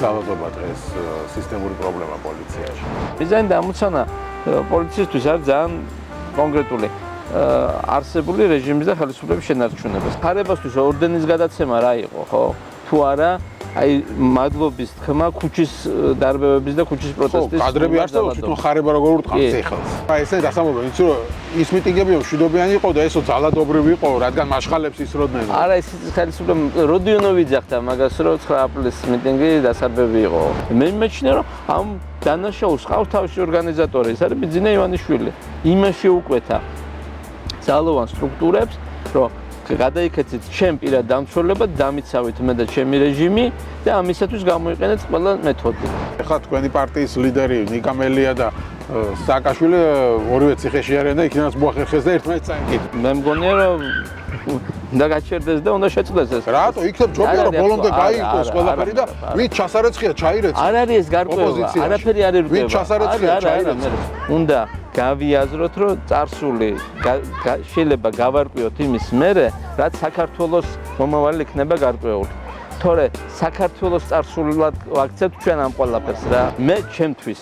ძალადობა დღეს სისტემური პრობლემა პოლიციაში? მიზანი და ამოცანა პოლიციისთვის არის ძალიან კონკრეტული არსებული რეჟიმის და ხელისუფლების შენარჩუნება. ხარებასთვის ორდენის გადაცემა რა იყო, ხო? თუ არა აი მადლობის თქმა ქუჩის დარბევების და ქუჩის პროტესტის კადრები არსებობს თვითონ ხარება როგორ ურტყავს ეხელს. აი ესე დასამობრა იცი რომ ის მიტინგები მშვიდობიანი იყო და ესო ძალადობრივი იყო რადგან მაშხალებს ისროდნენ. არა ეს ხელისუფლება როდიონოვი ძახდა მაგას რომ 9 აპრილის მიტინგი დასარბევი იყო. მე მეჩნია რომ ამ დანაშაულს ყავს თავისი ორგანიზატორი ეს არის ბიძინა ივანიშვილი. იმაში უკვეთა ძალოვან სტრუქტურებს რომ გადაიქეცით ჩემ პირად დამცველებად დამიცავით მე და ჩემი რეჟიმი და ამისათვის გამოიყენეთ ყველა მეთოდი. ეხლა თქვენი პარტიის ლიდერი ნიკამელია და სააკაშვილი ორივე ციხეში არიან და იქნებას მოახერხეს და ერთმანეთს წაიკით. მე მგონია რომ და გაჩერდეს და უნდა შეწყდეს ეს. რატო იქნებ ჯობია რომ ბოლომდე გაიგოს ყველაფერი და ვით ჩასარეცხია ჩაირეცხა. არ არის ეს გარკვევა, არაფერი არ ერკვევა. ვით ჩასარეცხია ჩაირეცხა. უნდა გავიაზროთ რომ წარსული შეიძლება გავარკვიოთ იმის მერე რაც საქართველოს მომავალი იქნება გარკვეული. თორე საქართველოს წარსულად ვაქცევთ ჩვენ ამ ყველაფერს რა. მე ჩემთვის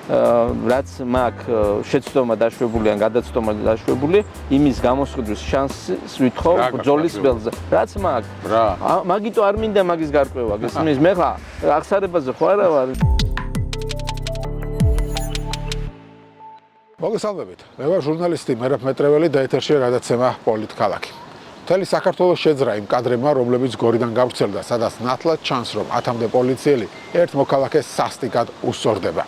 რაც მაქვს შეცდომა დაშვებული ან გადაცდომა დაშვებული იმის გამოსყიდვის შანსს ვითხოვ ბრძოლის ველზე რაც მაქვს რა მაგიტო არ მინდა მაგის გარკვევა გესმის მე ხა აღსარებაზე ხო არა ვარ მოგესალმებით მე ვარ ჟურნალისტი მერაბ მეტრეველი და ეთერშია გადაცემა პოლიტქალაქი მთელი საქართველოს შეძრა იმ კადრებმა რომლებიც გორიდან გავრცელდა სადაც ნათლად ჩანს რომ 10-მდე პოლიციელი ერთ მოქალაქეს სასტიკად უსწორდება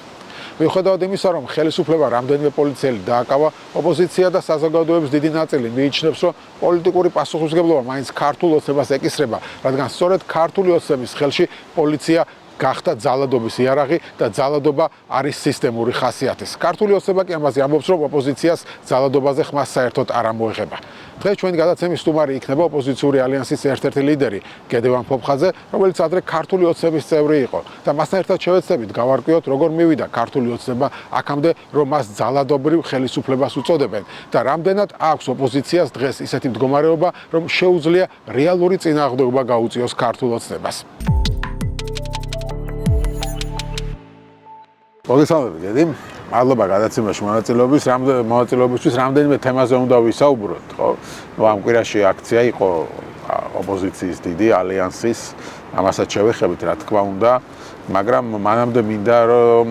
მიუხედავად იმისა, რომ ხელისუფლება რამდენიმე პოლიციელი დააკავა, ოპოზიცია და საზოგადოების დიდი ნაწილი მიიჩნევს, რომ პოლიტიკური პასუხისმგებლობა მაინც ქართულ ოცნებას ეკისრება, რადგან სწორედ ქართული ოცნების ხელში პოლიცია გახდა ძალადობის იარაღი და ძალადობა არის სისტემური ხასიათის. ქართული ოცნება კი ამაზე ამბობს, რომ ოპოზიციას ძალადობაზე ხმას საერთოდ არ ამოეხება. დღეს ჩვენი გადაცემის სტუმარი იქნება ოპოზიციური ალიანსის ერთ-ერთი ლიდერი გედევან ფოფხაძე, რომელიც ადრე ქართული ოცნების წევრი იყო და მასთან ერთად შევეცდებით გავარკვიოთ, როგორ მივიდა ქართული ოცნება აქამდე, რომ მას ძალადობრივ ხელისუფლებას უწოდებენ და რამდენად აქვს ოპოზიციას დღეს ისეთი მდგომარეობა, რომ შეუძლია რეალური წინააღმდეგობა გაუწიოს ქართულ ოცნებას. მოგესალმებით, გედი. მადლობა გადაცემაში მონაწილეობისთვის. რამდენიმე თემაზე უნდა ვისაუბროთ, ხო? ამ კვირაში აქცია იყო ოპოზიციის დიდი ალიანსის, ამასაც შევეხებით, რა თქმა უნდა, მაგრამ მანამდე მინდა რომ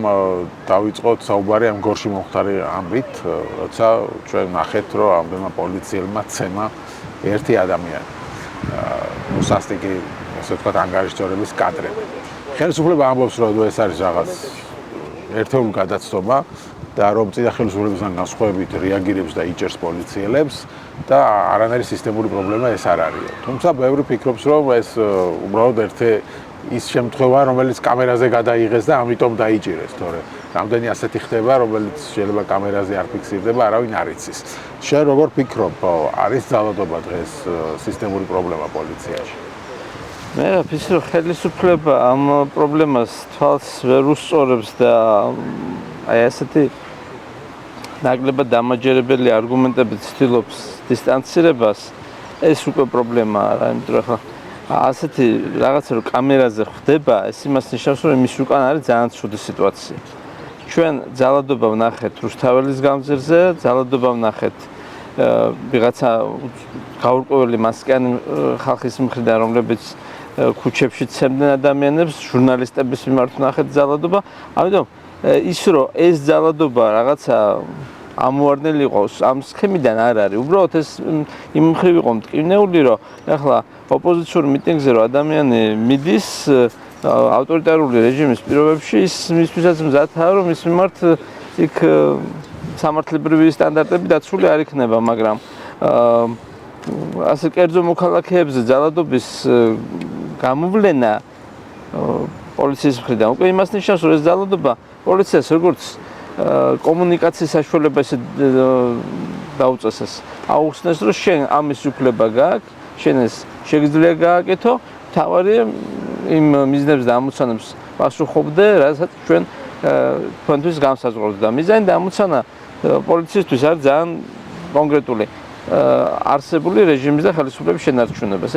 დავიწყოთ საუბარი ამ გორში მომხდარი ამბით, როცა ჩვენ ნახეთ, რომ ამდენმა პოლიციელმა ცემა ერთი ადამიანი. მოსასტიკი, ასე ვთქვათ, ანგარიშჯორების კადრები. ხელისუფლება ამბობს, რომ ეს არის რაღაც ერთეული გადაცდომა და რომ წინა ხელისუფლებისგან განსხვავებით რეაგირებს და იჭერს პოლიციელებს და არანაირი სისტემური პრობლემა ეს არ არისო. თუმცა ბევრი ფიქრობს, რომ ეს უბრალოდ ერთი ის შემთხვევაა, რომელიც კამერაზე გადაიღეს და ამიტომ დაიჭირეს, თორე რამდენი ასეთი ხდება, რომელიც შეიძლება კამერაზე არ ფიქსირდება, არავინ არ იცის. შენ როგორ ფიქრობ, არის ძალადობა დღეს სისტემური პრობლემა პოლიციაში? მე ვფიქრობ, რომ ხელისუფლება ამ პრობლემას თვალს ვერ უსწორებს და აი ასეთი ნაკლებად დამაჯერებელი არგუმენტებით ცდილობს დისტანცირებას, ეს უკვე პრობლემაა რა, იმიტომ რომ ხა ასეთი რაღაცა რომ კამერაზე ხდება, ეს იმას ნიშნავს, რომ იმის უკან არის ძალიან ცუდი სიტუაცია. ჩვენ ძალადობა ვნახეთ რუსთაველის გამზირზე, ძალადობა ვნახეთ ვიღაცა გაურკვეველი მასკიანი ხალხის მხრიდან, რომლებიც ქუჩებში ცემდნენ ადამიანებს, ჟურნალისტების მიმართ ვნახეთ ძალადობა. ამიტომ ის რომ ეს ძალადობა რაღაცა ამოვარდნელი იყოს, ამ სქემიდან არ არის. უბრალოდ ეს იმ მხრივ იყო მტკივნეული, რომ ახლა ოპოზიციურ მიტინგზე რომ ადამიანი მიდის ავტორიტარული რეჟიმის პირობებში, ის მისთვისაც მზადაა, რომ მის მიმართ იქ სამართლებრივი სტანდარტები დაცული არ იქნება, მაგრამ ასე კერძო მოქალაქეებზე ძალადობის გამოვლენა პოლიციის მხრიდან უკვე იმას ნიშნავს, რომ ეს ძალადობა პოლიციას როგორც კომუნიკაციის საშუალებას დაუწესეს. აუხსნეს, რომ შენ ამის უფლება გააქვს, შენ ეს შეგიძლია გააკეთო, თავარი იმ მიზნებს და ამოცანებს პასუხობდე, რასაც ჩვენ თქვენთვის განსაზღვროთ და მიზანი და ამოცანა პოლიციისთვის არის ძალიან კონკრეტული. არსებული რეჟიმის და ხელისუფლების შენარჩუნებას.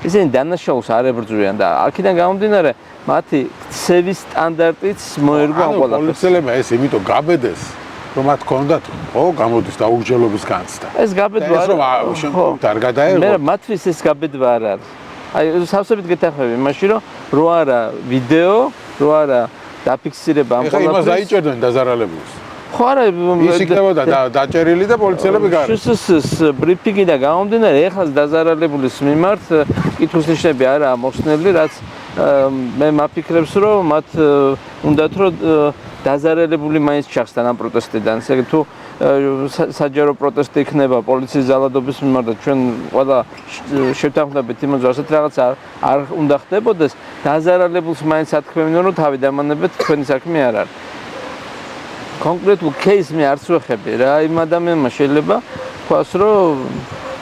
ისინი დანაშაულს არ ებრძვიან და აქედან გამომდინარე მათი ქცევის სტანდარტიც მოერგო ამ ყველაფერს. პოლიციელებმა ეს იმიტომ გაბედეს, რომ მათ ჰქონდათ გამოდის დაუგრძელობის განცდა. ეს გაბედვა ეს რომ არ გადაერგო. მე მათთვის ეს გაბედვა არ არის. აი სავსებით გეთახმები იმაში რომ რო არა ვიდეო, რო არა დაფიქსირება ამ ყველაფერს. ეხლა იმას დაიჭერდნენ დაზარალებულს. ხო არა ის იქნებოდა დაჭერილი და პოლიციელები გარე. შსს ბრიფინგი და გამომდინარე ეხლა დაზარალებულის მიმართ კითხვის ნიშნები არაა მოხსნელი, რაც მე მაფიქრებს რომ მათ უნდათ რომ დაზარალებული მაინც ჩახსთან ამ პროტესტიდან. ესე იგი თუ საჯარო პროტესტი იქნება პოლიციის ზალადობის მიმართ და ჩვენ ყველა შევთანხმდებით იმაზე ასეთ რაღაც არ უნდა ხდებოდეს, დაზარალებულს მაინც ათქმევინონ რომ თავი დამანებეთ, თქვენი საქმე არ არის. კონკრეტულ кейსს მე არც ვეხები რა, იმ ადამიანმა შეიძლება თქვას რომ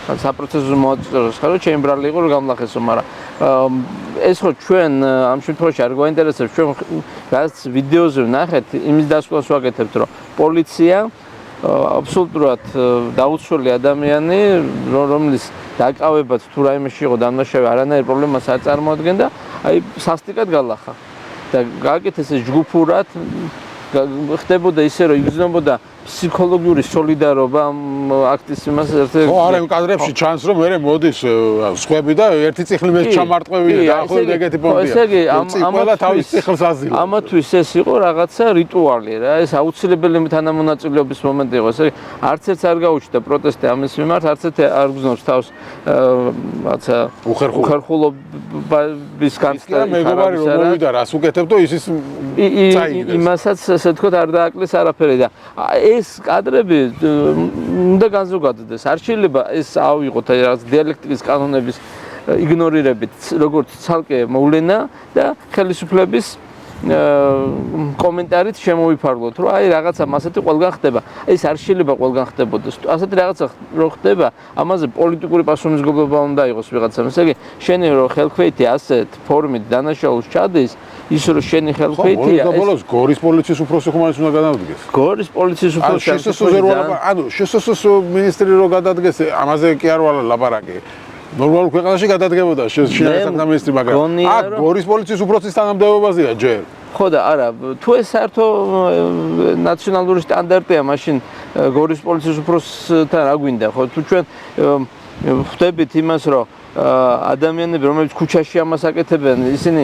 საპროცესო მოაწოდოს ხარო, ჩემი ბრალი იყო რომ გამლახესო, მაგრამ ეს ხო ჩვენ ამ შემთხვევაში არ გვაინტერესებს, ჩვენ რაც ვიდეოზე ვნახეთ, იმის დასკვნას ვაკეთებთ, რომ პოლიცია აბსოლუტურად დაუცველი ადამიანი, რომლის დაკავებაც თუ რაიმეში იყო დამნაშავე, არანაირ პრობლემას არ წარმოადგენდა, აი სასტიკად გალახა და გააკეთეს ეს ჯგუფურად ხდებოდა ისე რომ იგრძნობოდა ფსიქოლოგიური სოლიდარობა აქტის იმას ერთ-ერთი. ხო, არა იმ კადრებში ჩანს რომ მე მოდის სხვები და ერთი წიხლი მე ჩამარტყევია და ახლა ეგეთი პონტია. ესე იგი ყველა თავის წიხლს აზილა. ამათვის ეს იყო რაღაცა რიტუალი რა, ეს აუცილებელი თანამონაწილეობის მომენტი იყო. ესე იგი არც ერთს არ გაუჩნდა პროტესტი ამის მიმართ, არც ერთი არ გზნობს თავს რაღაცა უხერხულობის განცდა. მეგობარი რომ მოვიდა რას უკეთებდო ისის წაიგდეს. იმასაც ესე თქო არ დააკლეს არაფერი და ეს კადრები უნდა განზოგადდეს. არ შეიძლება ეს ავიღოთ აი რაღაც დიალექტიკის კანონების იგნორირებით, როგორც ცალკე მოვლენა და ხელისუფლების კომენტარით შემოვიფარგლოთ, რომ აი რაღაცა მასეთი ყველგან ხდება. ეს არ შეიძლება ყველგან ხდებოდეს. ასეთი რაღაცა რო ხდება, ამაზე პოლიტიკური პასუხისმგებლობა უნდა იყოს ვიღაცამ. ესე იგი, შენი რო ხელქვეითი ასეთ ფორმით დანაშაულს ჩადის, ის რომ შენი ხელქვეითია ეს ბოლოს გორის პოლიციის უფროსი ხომ არის უნდა გადავდგეს. გორის პოლიციის უფროსი ანუ შსს მინისტრი რო გადადგეს, ამაზე კი არ ვალა ლაპარაკი. ნორმალურ ქვეყანაში გადადგებოდა შინაგან მინისტრი, მაგრამ აქ გორის პოლიციის უფროსის თანამდებობაზეა ჯერ. ხო და არა, თუ ეს საერთო ნაციონალური სტანდარტია, მაშინ გორის პოლიციის უფროსთან რა გვინდა, ხო? თუ ჩვენ ხვდებით იმას, რომ ადამიანები, რომლებიც ქუჩაში ამას აკეთებენ, ისინი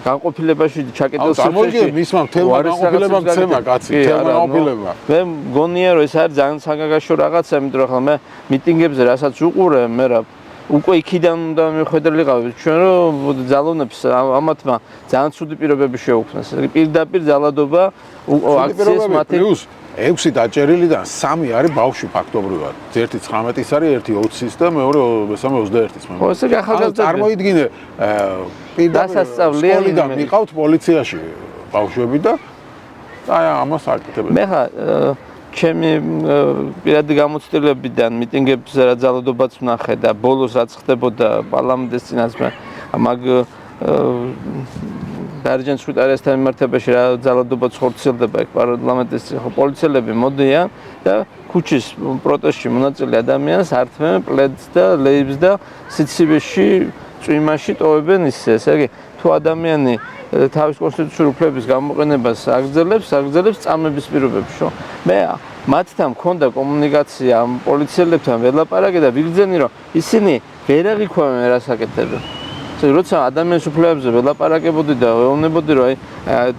განყოფილებაში ჩაკეტილ სივრცეში მისმა მთელმა განყოფილებამ ცემა კაცი, მთელმა განყოფილებამ. მე მგონია რომ ეს არის ძალიან საგანგაშო რაღაცა, იმიტომ რომ ხლა მე მიტინგებზე რასაც უყურე, მე რა უკვე იქიდან უნდა მიხვედრილიყავი ჩვენ რომ ძალოვნებს ამათმა ძალიან ცუდი პირობები შეუქმნეს. პირდაპირ ძალადობა აქციას მათი 6 დაჭერილიდან 3 არის ბავშვი ფაქტობრივად. ერთი 19-ის არის, ერთი 20-ის და მეორე 21-ის. ხო, ესე ახალგაზრდა. წარმოიდგინე სკოლიდან მიყავთ პოლიციაში ბავშვები და აი ამას აკეთებენ. მე ხა ჩემი პირადი გამოცდილებიდან მიტინგებზე რა ძალადობაც ვნახე და ბოლოს რაც ხდებოდა პარლამენტის წინაც მაგ დარჯან სვიტარიასთან მიმართებაში რა ძალადობაც ხორციელდება ეგ პარლამენტის პოლიციელები მოდიან და ქუჩის პროტესტში მონაწილე ადამიანს ართმევენ პლედს და ლეიბს და სიცივეში წვიმაში ტოვებენ ისე. ესე იგი თუ ადამიანი თავის კონსტიტუციური უფლების გამოყენებას აგრძელებს წამების პირობებში, ხო? მე მათთან მქონდა კომუნიკაცია ამ პოლიციელებთან ველაპარაკე და ვიგრძენი რომ ისინი ვერ აღიქვამენ რას აკეთებენ. როცა ადამიანის უფლებებზე ველაპარაკებოდი და ვეუბნებოდი რომ აი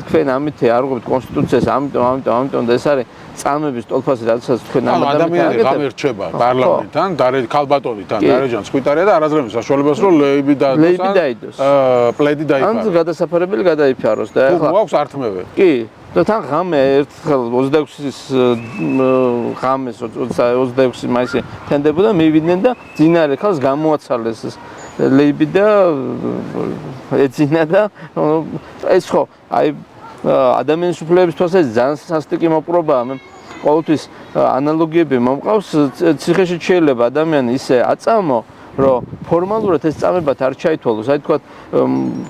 თქვენ ამითი არ უღებთ კონსტიტუციას, ამიტომ და ეს არის წამების ტოლფასი, რადგან თქვენ ამ ადამიანები გამერჩება პარლამენტთან, ქალბატონთან, დარეჯან სკვიტარია და არაზრების საშუალებას რომ ლეიბი დაიდოს. პლედი დაიფაროს. ან გადასაფარებელი გადაიფაროს და ახლა გვაქვს ართმევე. კი. და თან ღამე ერთხელ 26-ის ღამეს 26 მაისი თენდებოდა მივიდნენ და ძინარე ხალხს გამოაცალეს ლეიბი და ეძინა და ეს ხო აი ადამიანის უფლებების თვალსაზრისით ძალიან სასტიკი მოპყრობაა. მე ყოველთვის ანალოგიები მომყავს, ციხეში შეიძლება ადამიანი ისე აწამო რომ ფორმალურად ეს წამებად არ ჩაითვალოს. აი თქვა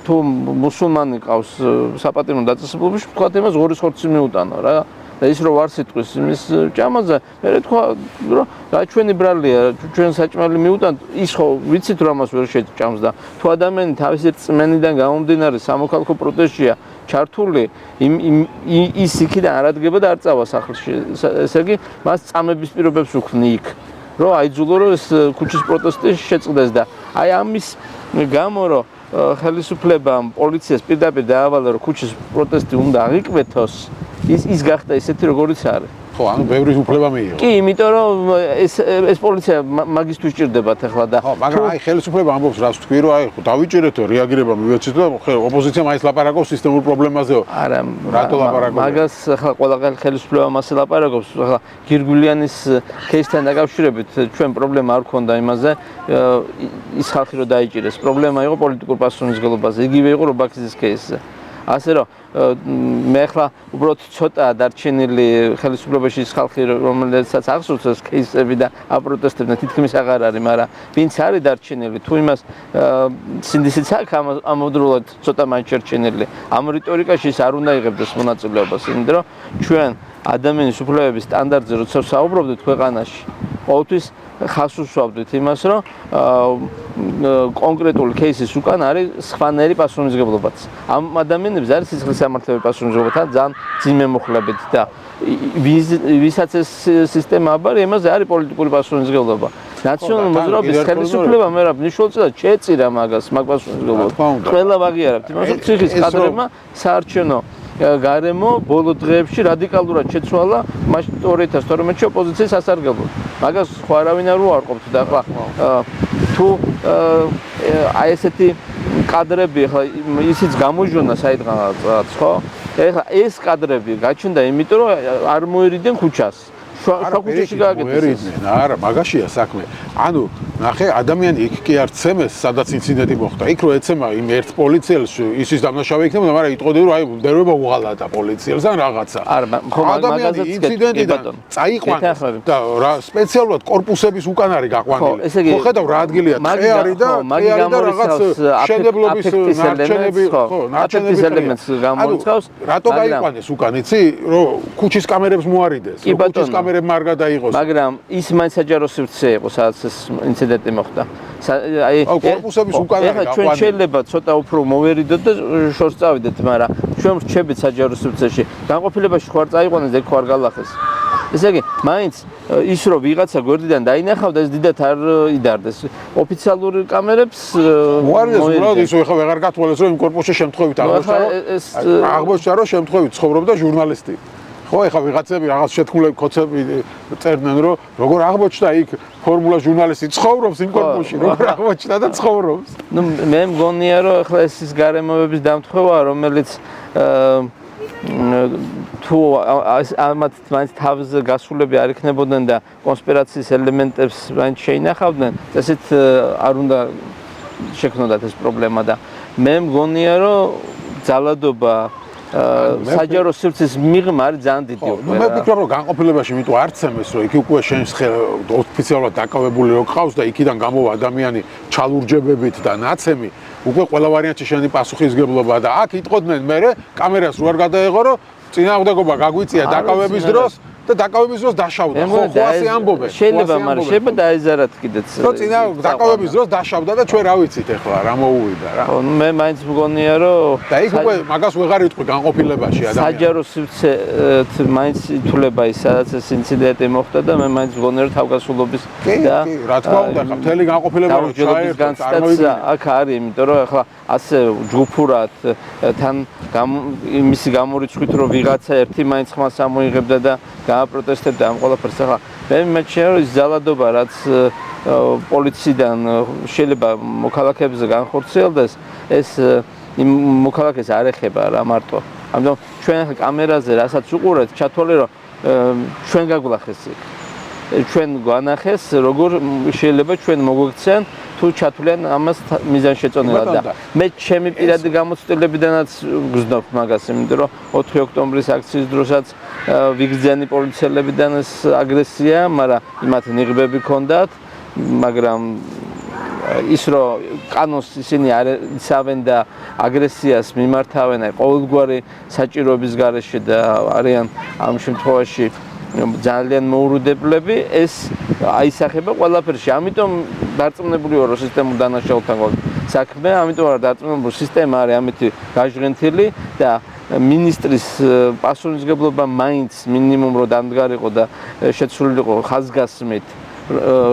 თუ მუსულმანი ყავს საპატიმრო დაწესებულებაში, თქვა იმას ღორის ხორცი მიუტანო რა. და ის რომ არ სიტყვის იმის ჭამაზე, მე თქვა რომ რა ჩვენი ბრალია, ჩვენ საჭმელი მიუტანთ, ის ხო ვიცით რომ ამას ვერ შეჭამს და თუ ადამიანი თავისი რწმენიდან გამომდინარე სამოქალაქო პროტესტშია ჩართული, ის იქიდან არ ადგება და არ წავა სახლში. ესე იგი, მას წამების პირობებს უქმნი იქ. რომ აიძულო რომ ეს ქუჩის პროტესტი შეწყდეს და აი ამის გამო რომ ხელისუფლებამ პოლიციას პირდაპირ დაავალა რომ ქუჩის პროტესტი უნდა აღიკვეთოს ის გახდა ისეთი როგორიც არის ხო ანუ ბევრი უფლება მიიღო კი იმიტომ რომ ეს პოლიცია მაგისთვის ჭირდებათ ახლა და ხო მაგრამ აი ხელისუფლება ამბობს რას თქვი რომ აი დავიჭერეთო რეაგირება მივეცეთ და ოპოზიცია მაინც ლაპარაკობს სისტემურ პრობლემაზეო არა რატო ლაპარაკობს მაგას ახლა ყველა ხელისუფლება მასე ლაპარაკობს ახლა გირგულიანის кейსთან დაკავშირებით ჩვენ პრობლემა არ ქონდა იმაზე ის ხალხი რომ დაიჭირეს პრობლემა იყო პოლიტიკურ პასუხისმგებლობაზე იგივე იყო რობაქიძის кейსზე ასე რომ მე ახლა უბრალოდ ცოტა დარჩენილი ხელისუფლებაში ის ხალხი რომელსაც ახსოვს ეს кейსები და აპროტესტებდნენ თითქმის აღარ არის მაგრამ ვინც არის დარჩენილი თუ იმას სინდისიც აქვს ამავდროულად ცოტა მაინც შერჩენილი ამ რიტორიკაში ის არ უნდა იღებდეს მონაწილეობას იმიტომ რომ ჩვენ ადამიანის უფლებების სტანდარტზე როცა საუბრობდით ქვეყანაში ყოველთვის ხას უსვამდით იმას რომ კონკრეტული кейსის უკან არის სხვანაირი პასუხისმგებლობაც ამ ადამიანებს არის სისხლის სამართლებრივი პასუხისმგებლობა ძალიან ძიმე მუხლებით და ვისაც ეს სისტემა აბარი იმაზე არის პოლიტიკური პასუხისმგებლობა ნაციონალური მოძრაობის ხელისუფლება მე რა მნიშვნელოვნად შეეწირა მაგას მაგ პასუხისმგებლობას ყველა ვაღიარებთ იმას რომ ციხის კადრებმა საარჩევნო გარემო ბოლო დღეებში რადიკალურად შეცვალა მაშინ 2012-ში ოპოზიციის სასარგებლოდ. მაგას ხო არავინ არ უარყოფთ და ახლა თუ აი ესეთი კადრები ახლა ისიც გამოიჟონა საიდღაც ხო? ეხლა ეს კადრები გაჩნდა იმიტომ რომ არ მოერიდნენ ქუჩას. შუაქუჩაში გააკეთეს. არა, მაგაშია საქმე. ანუ ნახე, ადამიანი იქ კი არ ცემეს, სადაც ინციდენტი მოხდა. იქ რო ეცემა იმ ერთ პოლიციელს, ისის დამნაშავე იქნება, მაგრამ იტყოდი რომ აი მდერვება უღალატა პოლიციელს ან რაღაცა. არა, ხო მაგაზეც ინციდენტიდან წაიყვანეს და რა სპეციალურად კორპუსების უკან არის გაყვანილი. ხო ხედავ რა ადგილია ტყე არის და რაღაც შენებლობის ნარჩენები, ხო, ნარჩენების ელემენტს გამოიწავს. რატო გაიყვანეს უკან, იცი? რომ ქუჩის კამერებს მოარიდეს. ქუჩის კამერები მარგა დაიღოს. მაგრამ ის მაინც საჯარო სივრცე იყო, სადაც ეს ინციდენტი მოხდა. აი კორპუსების უკან არის გაყვანილი. ჩვენ შეიძლება ცოტა უფრო მოვერიდოთ და შორს წავიდეთ, მაგრამ ჩვენ ვრჩებით საჯარო სივრცეში. განყოფილებაში ხო არ წაიყვანეს და ხო არ გალახეს. ესე იგი, მაინც ის რომ ვიღაცა გვერდიდან დაინახავდა, ეს დიდად არ იდარდეს. ოფიციალური კამერებს მოარიდეს უბრალოდ ისო ეხლა ვეღარ გათვალეს რომ იმ კორპუსში შემთხვევით აღმოჩნდა რომ შემთხვევით ცხოვრობდა ჟურნალისტი. ხო, ეხლა ვიღაცები რაღაც შეთქმულები კოცები წერდნენ რომ როგორ აღმოჩნდა იქ ფორმულა ჟურნალისტი ცხოვრობს იმ კორპუსში, როგორ აღმოჩნდა და ცხოვრობს. ნუ მე მგონია რომ ეხლა ეს ის გარემოების დამთხევა რომელიც თუ ამათ მაინც თავზე გასულები არ იქნებოდნენ და კონსპირაციის ელემენტებს მაინც შეინახავდნენ, ესეთ არ უნდა შექმნოდათ ეს პრობლემა და მე მგონია რომ ძალადობა საჯარო სივრცის მიღმა არის ძალიან დიდი უკვე. მე ვფიქრობ რომ განყოფილებაში მიტო არ ცემეს რომ იქ უკვე შენს ოფიციალურად დაკავებული რო ყავს და იქიდან გამოვა ადამიანი ჩალურჯებებით და ნაცემი უკვე ყველა ვარიანტში შენი პასუხისმგებლობა და აქ იტყოდნენ მე კამერას რო არ გადაეღო რომ წინააღმდეგობა გაგვიწია დაკავების დროს და დაკავების დროს დაშავდა. ხო, ასე ამბობენ. შეიძლება, მაგრამ შეიძლება დაეზარათ კიდეც. რო წინა დაკავების დროს დაშავდა და ჩვენ რა ვიცით ახლა რა მოუვიდა რა. ხო, მე მაინც მგონია რომ და იქ უკვე მაგას ვეღარ იტყვი განყოფილებაში ადამიანი. საჯარო სივრცე მაინც ითვლება ის სადაც ეს ინციდენტი მოხდა და მე მაინც მგონია რომ თავგასულობის და კი, რა თქმა უნდა, ხა მთელი განყოფილება რო ჩაერთო წარმოვიდგინე აქ არის, იმიტომ რომ ახლა ასე ჯგუფურად თან იმისი გამორიცხვით რომ ვიღაცა ერთი მაინც ხმას ამოიღებდა და გააპროტესტებდა ამ ყველაფერს ახლა მე მეჩნია რომ ის ძალადობა რაც პოლიციიდან შეიძლება მოქალაქეებზე განხორციელდეს ეს იმ მოქალაქეს არ ეხება რა მარტო ამიტომ ჩვენ ახლა კამერაზე რასაც უყურეთ ჩათვალე რომ ჩვენ გაგვлахეს ჩვენ გვანახეს როგორ შეიძლება ჩვენ მოგვექციან თუ ჩათვლიან ამას მიზანშეწონილად და მე ჩემი პირადი გამოცდილებიდანაც გზნობ მაგას იმიტომ რომ 4 ოქტომბრის აქციის დროსაც ვიგრძენი პოლიციელებიდან ეს აგრესია, მაგრამ იმათ ნიღბები ჰქონდათ, მაგრამ ის რომ კანონს ისინი არ იცავენ და აგრესიას მიმართავენ ყოველგვარი საჭიროების გარეშე და არიან ამ შემთხვევაში ძალიან მოურუდებლები, ეს აისახება ყველაფერში. ამიტომ დარწმუნებული ვარ, რომ სისტემურ დანაშაულთან საქმე, ამიტომ არ დარწმუნებული სისტემა არის ამითი გაჟღენთილი და მინისტრის პასუხისმგებლობა მაინც მინიმუმ რომ დამდგარიყო და შეცვლილიყო ხაზგასმით,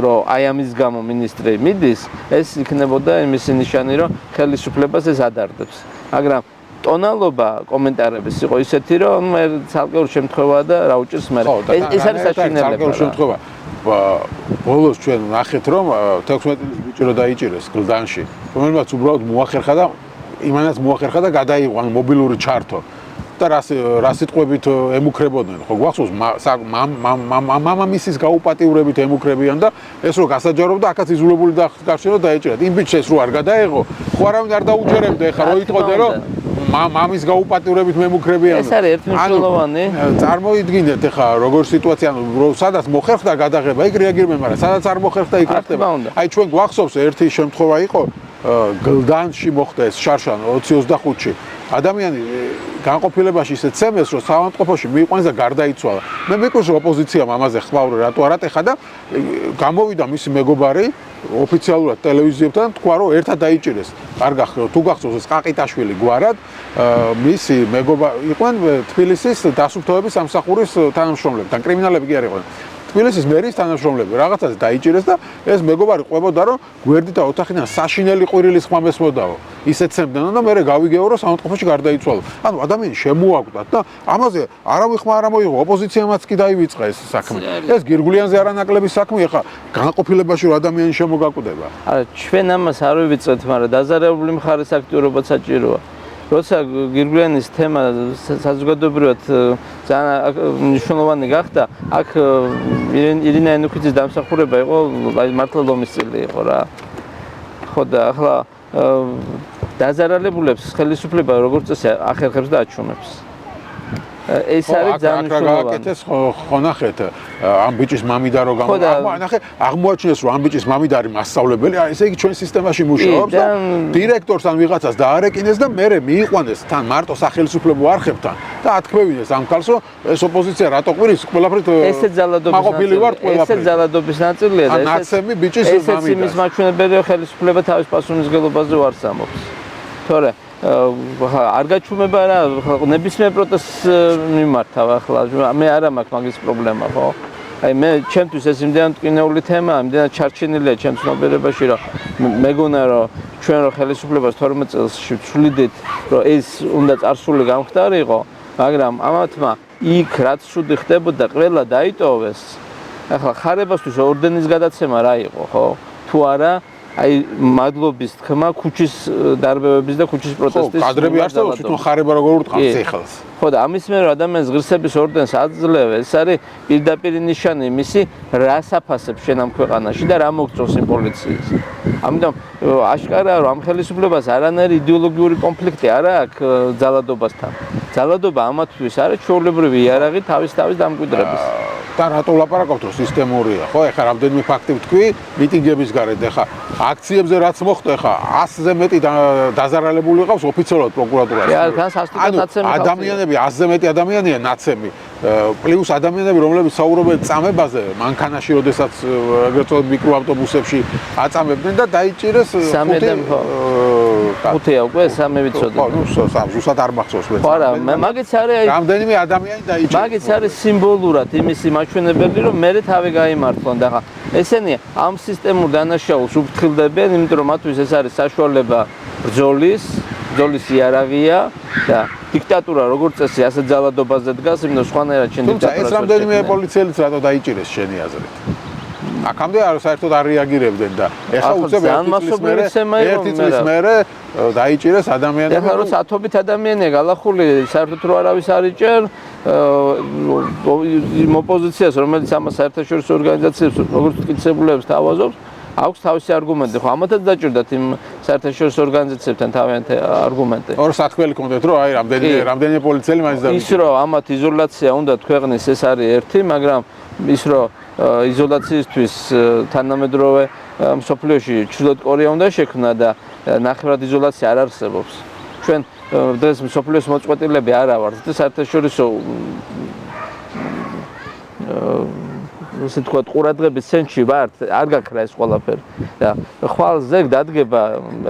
რომ აი ამის გამო მინისტრი მიდის, ეს იქნებოდა იმისი ნიშანი, რომ ხელისუფლებას ეს ადარდებს. მაგრამ ტონალობა კომენტარების იყო ისეთი, რომ მე ცალკეულ შემთხვევაა და რა უჭირს მე. ეს არის საშინელება. ცალკეულ შემთხვევა. ბოლოს ჩვენ ნახეთ, რომ 16 წლის ბიჭი რო დაიჭირეს გლდანში, რომელმაც უბრალოდ მოახერხა და იმანაც მოახერხა და გადაიყვან მობილური ჩართო. და რა სიტყვებით ემუქრებოდნენ, ხო გვახსოვს მამამისის გაუპატიურებით ემუქრებიან და ეს რო გასაჯარობდა, აქაც იზოლებული დარჩენა და დაეჭირა. იმ ბიჭს ეს რო არ გადაეღო, ხო არავინ არ დაუჯერებდა, ეხლა რო იტყოდე, რომ მამის გაუპატიურებით მემუქრებიან. ეს არის ერთმნიშვნელოვანი. წარმოიდგინეთ ეხლა როგორ სიტუაცია, რომ სადაც მოხერხდა გადაღება, იქ რეაგირებენ, მაგრამ სადაც არ მოხერხდა, იქ რა ხდება. აი ჩვენ გვახსოვს ერთი შემთხვევა იყო გლდანში მოხდა ეს შარშან 2025-ში. ადამიანი განყოფილებაში ისე ცემეს, რომ საავადმყოფოში მიიყვანეს და გარდაიცვალა. მე მეკურს რომ ოპოზიციამ ამაზე ხმაური რატო არ ატეხა და გამოვიდა მისი მეგობარი ოფიციალურად ტელევიზიებთან თქვა, რომ ერთად დაიჭირეს. არ გახსოვთ, თუ გახსოვს ეს ყაყიტაშვილი გვარად, მისი მეგობარი იყვნენ თბილისის დასუფთავების სამსახურის თანამშრომლები, და კრიმინალები კი არ იყვნენ. თბილისის მერის თანამშრომლები რაღაცას დაიჭირეს და ეს მეგობარი ყვებოდა, რომ გვერდით და ოთახიდან საშინელი ყვირილის ხმა მესმოდაო. ისეთ ცემდნენ და მე გავიგეო, რომ საავადმყოფოში გარდაიცვალა. ანუ ადამიანი შემოაკვდათ და ამაზე არავის ხმა არ მოიღო, ოპოზიციამაც კი დაივიწყა ეს საქმე. ეს გირგულიანზე არანაკლები საქმე, ეხა განყოფილებაში რომ ადამიანი შემოგაკვდება. არა, ჩვენ ამას არ ვივიწყეთ, მაგრამ დაზარალებული მხარის აქტიურობა საჭიროა. როცა გირგულიანის თემა საზოგადოებრივად ძალიან მნიშვნელოვანი გახდა, აქ ირინა ენუქიძის დამსახურება იყო, მართლა ლომის წილი იყო რა. ხო და ახლა დაზარალებულებს ხელისუფლება როგორც წესი ახერხებს და აჩვენებს. ეს არის ძალიან მნიშვნელოვანი. ხო ნახეთ, ამ ბიჭის მამიდა რო ნახე, აღმოაჩინეს რომ ამ ბიჭის მამიდა არის მასწავლებელი, ესე იგი ჩვენ სისტემაში მუშაობს და დირექტორს ან ვიღაცას დაარეკინეს და მერე მიიყვანეს თან მარტო სახელმწიფო არხებთან და ათქმევინეს ამ ქალს, რომ ეს ოპოზიცია რატო ყვირის ყველაფრით ესე ძალადობის ნაწილია და ნაცემი ბიჭის მამიდა. ესეც იმის მაჩვენებელია, ხელისუფლება თავის პასუხისმგებლობაზე უარს ამბობს. თორე არ გაჩვმება რა ნებისმიერ პროტესტს მიმართავ ახლა მე არა მაქვს მაგის პრობლემა ხო აი მე ჩემთვის ეს იმდენად მტკივნეული თემაა იმდენად ჩარჩენილია ჩემს ცნობიერებაში რომ მეგონა რომ ჩვენ რო ხელისუფლებას 12 წელსში ვცვლიდით რომ ეს უნდა წარსული გამხდარიყო მაგრამ ამათმა იქ რაც ცუდი ხდებოდა ყველა დაიტოვეს ახლა ხარებასთვის ორდენის გადაცემა რა იყო ხო თუ არა აი მადლობის თქმა ქუჩის დარბევების და ქუჩის პროტესტის კადრები არსებობს თვითონ ხარება როგორ უტყავს ეხლს ხო და ამის მერე ადამიანს ღირსების ორდენს აძლევ ეს არის პირდაპირ ნიშანი მისი რას აფასებს შენ ამ ქვეყანაში და რა მოგწონს იმ პოლიციის ამიტომ აშკარაა რომ ამ ხელისუფლებას არანაირი იდეოლოგიური კონფლიქტი არ აქვს ძალადობასთან ძალადობა ამათთვის არის ჩვეულებრივი იარაღი თავის დამკვიდრების და რატო ვლაპარაკობთ რომ სისტემურია ხო ეხლა რამდენიმე ფაქტი ვთქვი მიტინგების გარეთ ეხლა აქციებზე რაც მოხდა ეხლა 100-ზე მეტი დაზარალებული ყავს ოფიციალურად პროკურატურაში ადამიანები 100-ზე მეტი ადამიანია ნაცემი პლუს ადამიანები რომლებიც საუბრობენ წამებაზე მანქანაში როდესაც ეგრეთ წოდებული მიკროავტობუსებში აწამებდნენ და დაიჭირეს ხუთია უკვე სამი ვიცოდი ზუსტად არ მახსოვს მე ხო არა მაგიც არის რამდენიმე ადამიანი დაიჭირეს მაგიც არის სიმბოლურად იმისი მაჩვენებელი რომ მე თავი გაიმართლონ და ხა ესენი ამ სისტემურ დანაშაულს უფრთხილდებიან იმიტომ რომ მათთვის ეს არის საშუალება ბრძოლის იარაღია და დიქტატურა როგორც წესი ასე ძალადობაზე დგას იმიტომ სხვანაირად შენ დიქტატურას ეს რამდენიმე პოლიციელიც რატო დაიჭირეს შენი აზრით აქამდე საერთოდ არ რეაგირებდნენ და ეხლა უცებ ერთი წლის მერე დაიჭირეს ადამიანები ეხლა როცა ათობით ადამიანია გალახული საერთოდ რო არავის არ იჭერ იმ ოპოზიციას რომელიც ამას საერთაშორისო ორგანიზაციებს როგორც მტკიცებულებს თავაზობს აქვს თავისი არგუმენტი, ხო, ამათაც დაჭირდათ იმ საერთაშორისო ორგანიზაციებთან თავიანთი არგუმენტი. ორ სათქმელი კონდეთ, რომ აი რამდენიმე პოლიციელი მაინც ის რომ ამათ იზოლაცია უნდა თქვეყნის, ეს არის ერთი, მაგრამ ის რომ იზოლაციისთვის თანამედროვე მსოფლიოში ჩრდილოეთ კორეა უნდა შექმნა და ნახევრად იზოლაცია არ არსებობს. ჩვენ დღეს მსოფლიოს მოწყვეტილები არა ვართ და საერთაშორისო ესე თქვა ყურადღების ცენტრში ვართ, არ გაქრა ეს ყველაფერი და ხვალ ზეგ დადგება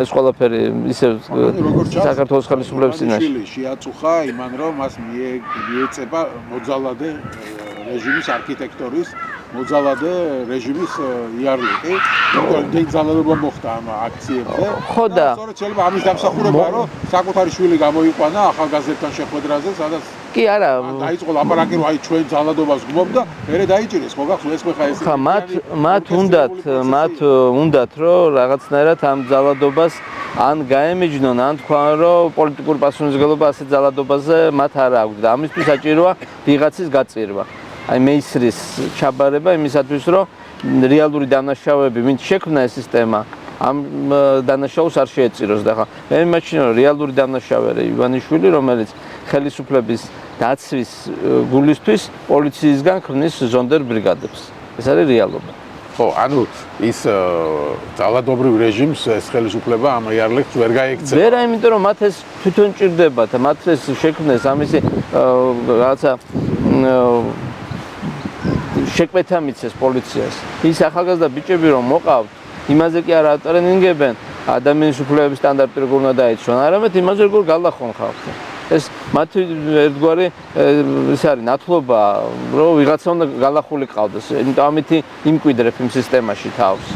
ეს ყველაფერი ისე საქართველოს ხელისუფლების წინაშე. შეაწუხა იმან რომ მას მიეწება მოძალადე რეჟიმის არქიტექტორის მოძალადე რეჟიმის იარლიკი, იმდენ ძალადობა მოხდა ამ აქციებზე. ხო და სწორედ შეიძლება ამის დამსახურებაა, რომ საკუთარი შვილი გამოიყვანა ახალგაზრდთან შეხვედრაზე, სადაც კი არა, დაიწყო ლაპარაკი, რომ აი ჩვენ ძალადობას გვმობ და მერე დაიჭირეს, ხო გახსოვს ეს ხა ეს. ხა მათ უნდათ რომ რაღაცნაირად ამ ძალადობას ან გაემიჯნონ, ან თქვან რომ პოლიტიკური პასუხისმგებლობა ასეთ ძალადობაზე მათ არ აქვს და ამისთვის საჭიროა ვიღაცის გაწირვა. აი მეისრის ჩაბარება იმისათვის რომ რეალური დანაშაუები ვინც შექმნა ეს სისტემა ამ დანაშაულს არ შეეწიროს და ხა მე მიმაჩნია რომ რეალური დანაშაუე ივანიშვილი რომელიც ხელისუფლების დაცვის გულისთვის პოლიციისგან ქმნის ზონდერ ბრიგადებს ეს არის რეალობა ხო ანუ ის ძალადობრივ რეჟიმს ეს ხელისუფლება ამ იარლიკს ვერ გაექცევა ვერა იმიტომ რომ მათ ეს თვითონ ჭირდებათ მათ ეს შექმნეს ამისი რაღაცა შეკვეთა მიცეს პოლიციას. ის ახალგაზრდა ბიჭები რომ მოყავთ, იმაზე კი არ ატრენინგებენ ადამიანის უფლებების სტანდარტი როგორ უნდა დაიცვან, არამედ იმაზე როგორ გალახონ ხალხი. ეს მათი ერთგვარი ეს არის ნათლობა, რომ ვიღაცა უნდა გალახული ყავდეს. იმიტომ ამით იმკვიდრებ იმ სისტემაში თავს.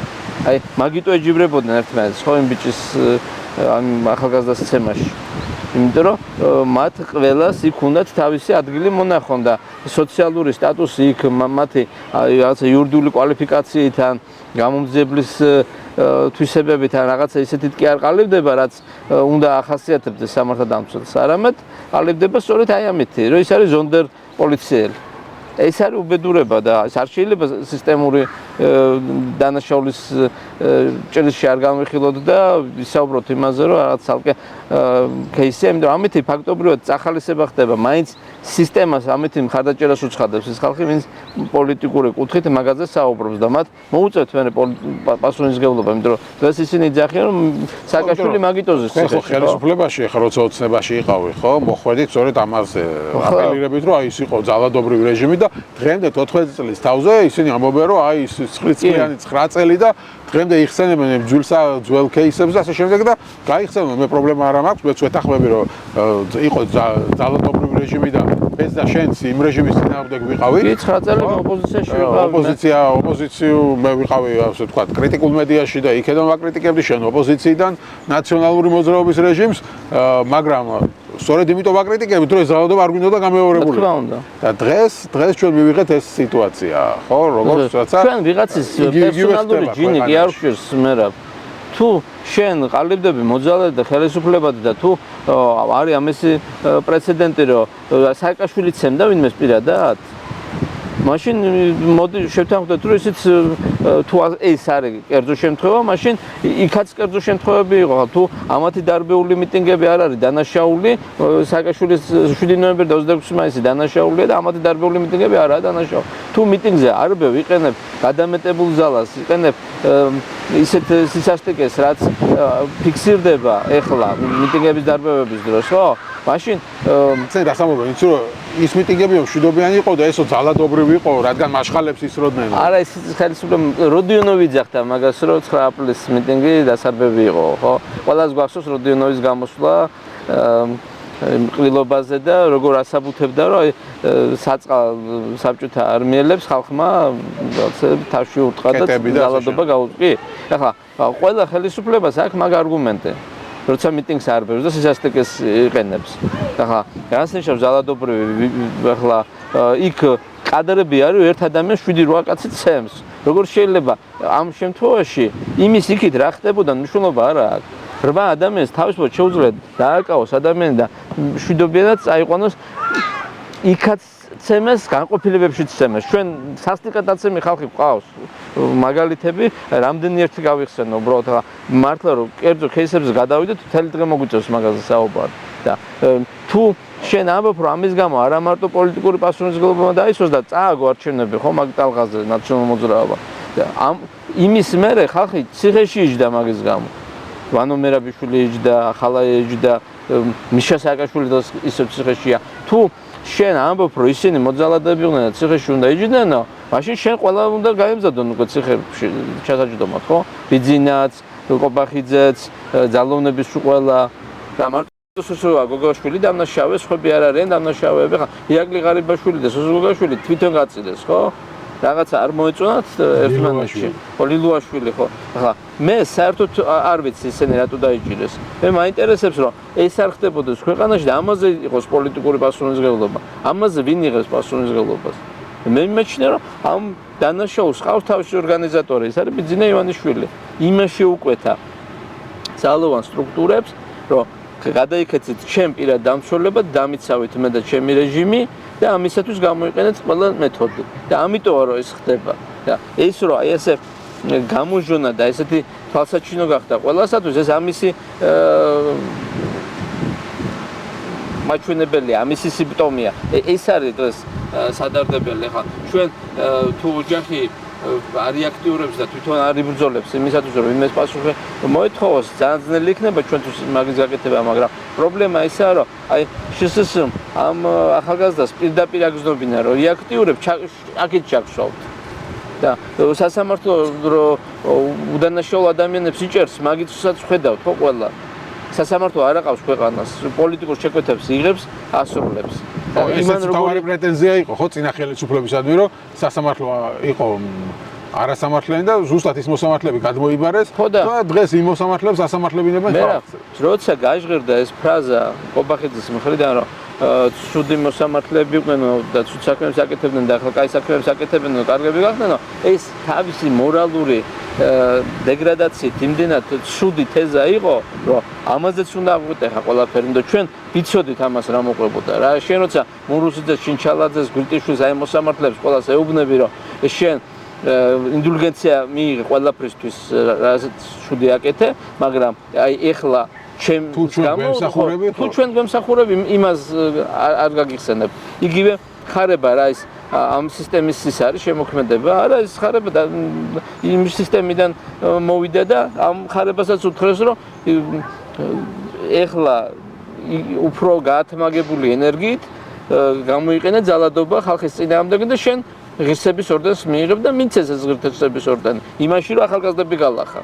აი, მაგიტო ეჯიბრებოდნენ ერთმანეთს, ხო იმ ბიჭის ამ ახალგაზრდას ცემაში. იმიტომ რომ მათ ყველას იქ უნდათ თავისი ადგილი მონახონ და სოციალური სტატუსი იქ მათი რაღაცა იურიდიული კვალიფიკაციიდან გამომძიებლის თვისებებით ან რაღაცა ისეთით კი არ ყალიბდება რაც უნდა ახასიათებდეს სამართალდამცველს არამედ ყალიბდება სწორედ აი ამით რომ ის არის ზონდერ პოლიციელი ეს არის უბედურება და ეს არ შეიძლება სისტემური დანაშაულის ჭრილში არ განვიხილოთ და ვისაუბროთ იმაზე რომ რაღაც ცალკე кейსია იმიტომ რომ ამით ფაქტობრივად წახალისება ხდება მაინც სისტემას ამით მხარდაჭერას უცხადებს ეს ხალხი ვინც პოლიტიკური კუთხით მაგაზე საუბრობს და მათ მოუწევთ მერე პასუხისმგებლობა იმიტომ რომ დღეს ისინი ძახიან რომ სააკაშვილი მაგიტოზის ხო ხელისუფლებაში ახლა როცა ოცნებაში იყავი ხო მოხვედით სწორედ ამაზე აპელირებით რომ აი ის იყო ძალადობრივი რეჟიმი და დღემდე 14 წლის თავზე ისინი ამბობენ რომ აი ის 9 წლიანი 9 წელი და დღემდე იხსენებენ ძველ кейსებს და ასე შემდეგ და გაიხსენებენ მე პრობლემა არ მაქვს მეც ვეთანხმები რომ იყო ძალადობრივი რეჟიმი და ეს და შენც იმ რეჟიმის წინააღმდეგ ვიყავი კი 9 წელი ოპოზიციაში ვიყავი ოპოზიციო მე ვიყავი ასე ვთქვათ კრიტიკულ მედიაში და იქედან ვაკრიტიკებდი შენ ოპოზიციიდან ნაციონალური მოძრაობის რეჟიმს მაგრამ სწორედ იმიტომ ვაკრიტიკებთ რომ ეს ძალადობა არ გვინდოდა გამეორებული და დღეს ჩვენ მივიღეთ ეს სიტუაცია ხო როგორც რაცა ჩვენ ვიღაცის პერსონალური ჯინი კი არ ვშვერს მერაბ თუ შენ ყალიბდები მოძალადე და ხელისუფლებად და თუ არის ამისი პრეცედენტი რომ სააკაშვილი ცემდა ვინმეს პირადად მაშინ მოდი შევთანხმდეთ რომ ისიც თუ ეს არის კერძო შემთხვევა მაშინ იქაც კერძო შემთხვევები იყო თუ ამათი დარბეული მიტინგები არ არის დანაშაული სააკაშვილის 7 ნოემბერი და 26 მაისი დანაშაულია და ამათი დარბეული მიტინგები არაა დანაშაული თუ მიტინგზე არბე ვიყენებ გადამეტებულ ზალას იყენებ ისეთ სისასტიკეს რაც ფიქსირდება ეხლა მიტინგების დარბევების დროს ხო მაშინ წინ დასამობენ იცი რომ ის მიტინგები მშვიდობიანი იყო და ესო ძალადობრივი იყო რადგან მაშხალებს ისროდნენ არა ეს ხელისუფლება როდიონოვი ძახდა მაგას რომ 9 აპრილის მიტინგი დასარბევი იყო ხო ყველას გვახსოვს როდიონოვის გამოსვლა ყრილობაზე და როგორ ასაბუთებდა რომ საბჭოთა არმიელებს ხალხმა თავში ურტყა და ძალადობა გაუწყვი ახლა ყველა ხელისუფლებას აქვს მაგ არგუმენტი როცა მიტინგს არბევს და სისასტიკეს იყენებს. ახლა რას ნიშნავს ძალადობრივი ახლა იქ კადრები არის ერთ ადამიანს 7-8 კაცი ცემს. როგორ შეიძლება ამ შემთხვევაში იმის იქით რა ხდებოდა მნიშვნელობა არა აქვს. 8 ადამიანს თავისუფლად შეუძლია დააკავოს ადამიანი და მშვიდობიანად წაიყვანოს იქაც ცემეს განყოფილებებშიც ცემეს. ჩვენ სასტიკადაცემი ხალხი გვყავს. მაგალითები რამდენი ერთი გავიხსენო უბრალოდ მართლა რომ კერძო кейსებზე გადავიდეთ მთელი დღე მოგვიწევს მაგაზე საუბარი და თუ შენ ამბობ რომ ამის გამო არა მარტო პოლიტიკური პასუხისმგებლობა დაისვას და წააგო არჩევნები ხო მაგ ტალღაზე ნაციონალურ მოძრაობა და ამ იმის მერე ხალხი ციხეში იჯდა მაგის გამო ვანო მერაბიშვილი იჯდა ხალაი იჯდა მიშა სააკაშვილი და ისევ ციხეშია თუ შენ ამბობ რომ ისინი მოძალადები იყვნენ და ციხეში უნდა იჯდნენო მაშინ შენ ყველა უნდა გაემზადონ უკვე ციხეში ჩასაჯდომად ხო ბიძინაც კობახიძეც ძალოვნების ყველა და მარტო სუსუა გოგოშვილი დამნაშავეს ხები არ არიან დამნაშავეები ხა ირაკლი ღარიბაშვილი და სუსუ გოგოშვილი თვითონ გაწიდეს ხო რაღაცა არ მოეწონათ ერთმანეთში ხო ლილუაშვილი ხო ხა მე საერთოდ არ ვიცი ისინი რატო დაიჭირეს მე მაინტერესებს რომ ეს არ ხდებოდეს ქვეყანაში და ამაზე იყოს პოლიტიკური პასუხისმგებლობა ამაზე ვინ იღებს პასუხისმგებლობას მე მეჩნია რომ ამ დანაშაულს ყავს თავისი ორგანიზატორი ეს არის ბიძინა ივანიშვილი იმაში უკვეთა ძალოვან სტრუქტურებს რომ გადაიქეცეთ ჩემ პირად დამცველება დამიცავით მე და ჩემი რეჟიმი და ამისათვის გამოიყენეთ ყველა მეთოდი და ამიტომ რომ ეს ხდება და ეს რომ აი ესე გამოჟონა და ესეთი თვალსაჩინო გახდა ყველასათვის ეს ამისი მაჩვენებელია ამისი სიმპტომია ეს არის დღეს სადარდებელი ხა ჩვენ თუ ოჯახი არ აქტიურებს და თვითონ არ იბრძოლებს იმისათვის რომ იმეს პასუხი მოეთხოვოს ძალიან ძნელი იქნება ჩვენთვის მაგის გაკეთება მაგრამ პრობლემა ისაა რომ აი შსს ამ ახალგაზრდას პირდაპირ აგზნობინა რომ იაქტიურებ აქეთ ჩაგშავთ და სასამართლო რომ უდანაშაულ ადამიანებს იჭერს მაგითაც ხედავთ ხო ყველა სასამართლო არ აყავს ქვეყანას პოლიტიკურ შეკვეთებს იღებს ასრულებს იმან როგორი პრეტენზია იყო ხო წინა ხელისუფლებისადმი რომ სასამართლო იყო არასამართლიანი და ზუსტად ის მოსამართლეები გადმოიბარეს და დღეს იმ მოსამართლეებს ასამართლებინებენ ხალხს როცა გაჟღერდა ეს ფრაზა კობახიძის მხრიდან რომ ცუდი მოსამართლეები იყვნენ და ცუდ საქმეებს აკეთებდნენ და ახლა კაი საქმეებს აკეთებდნენ და კარგები გახდნენ ეს თავისი მორალური დეგრადაციით იმდენად ცუდი თეზა იყო რომ ამაზეც უნდა აღვიტეხა ყველაფერი და ჩვენ ვიცოდით ამას რა მოყვებოდა რა შენ როცა მურუსიძეს ჩინჩალაძეს გვიტიშვილს აი მოსამართლეებს ყველას ეუბნები რომ შენ ინდულგენცია მიიღე ყველაფრისთვის რასაც ცუდი აკეთე მაგრამ აი ეხლა ჩემ თუ ჩვენ გვემსახურები იმას არ გაგიხსენებ იგივე ხარება რა ის ამ სისტემის ის არის შემოქმედება არა ეს ხარება და იმ სისტემიდან მოვიდა და ამ ხარებასაც უთხრეს რომ ეხლა უფრო გაათმაგებული ენერგიით გამოიყენე ძალადობა ხალხის წინააღმდეგ და შენ ღირსების ორდენს მიიღებ და მიცეს ეს ღირსების ორდენი იმაში რომ ახალგაზრდები გალახა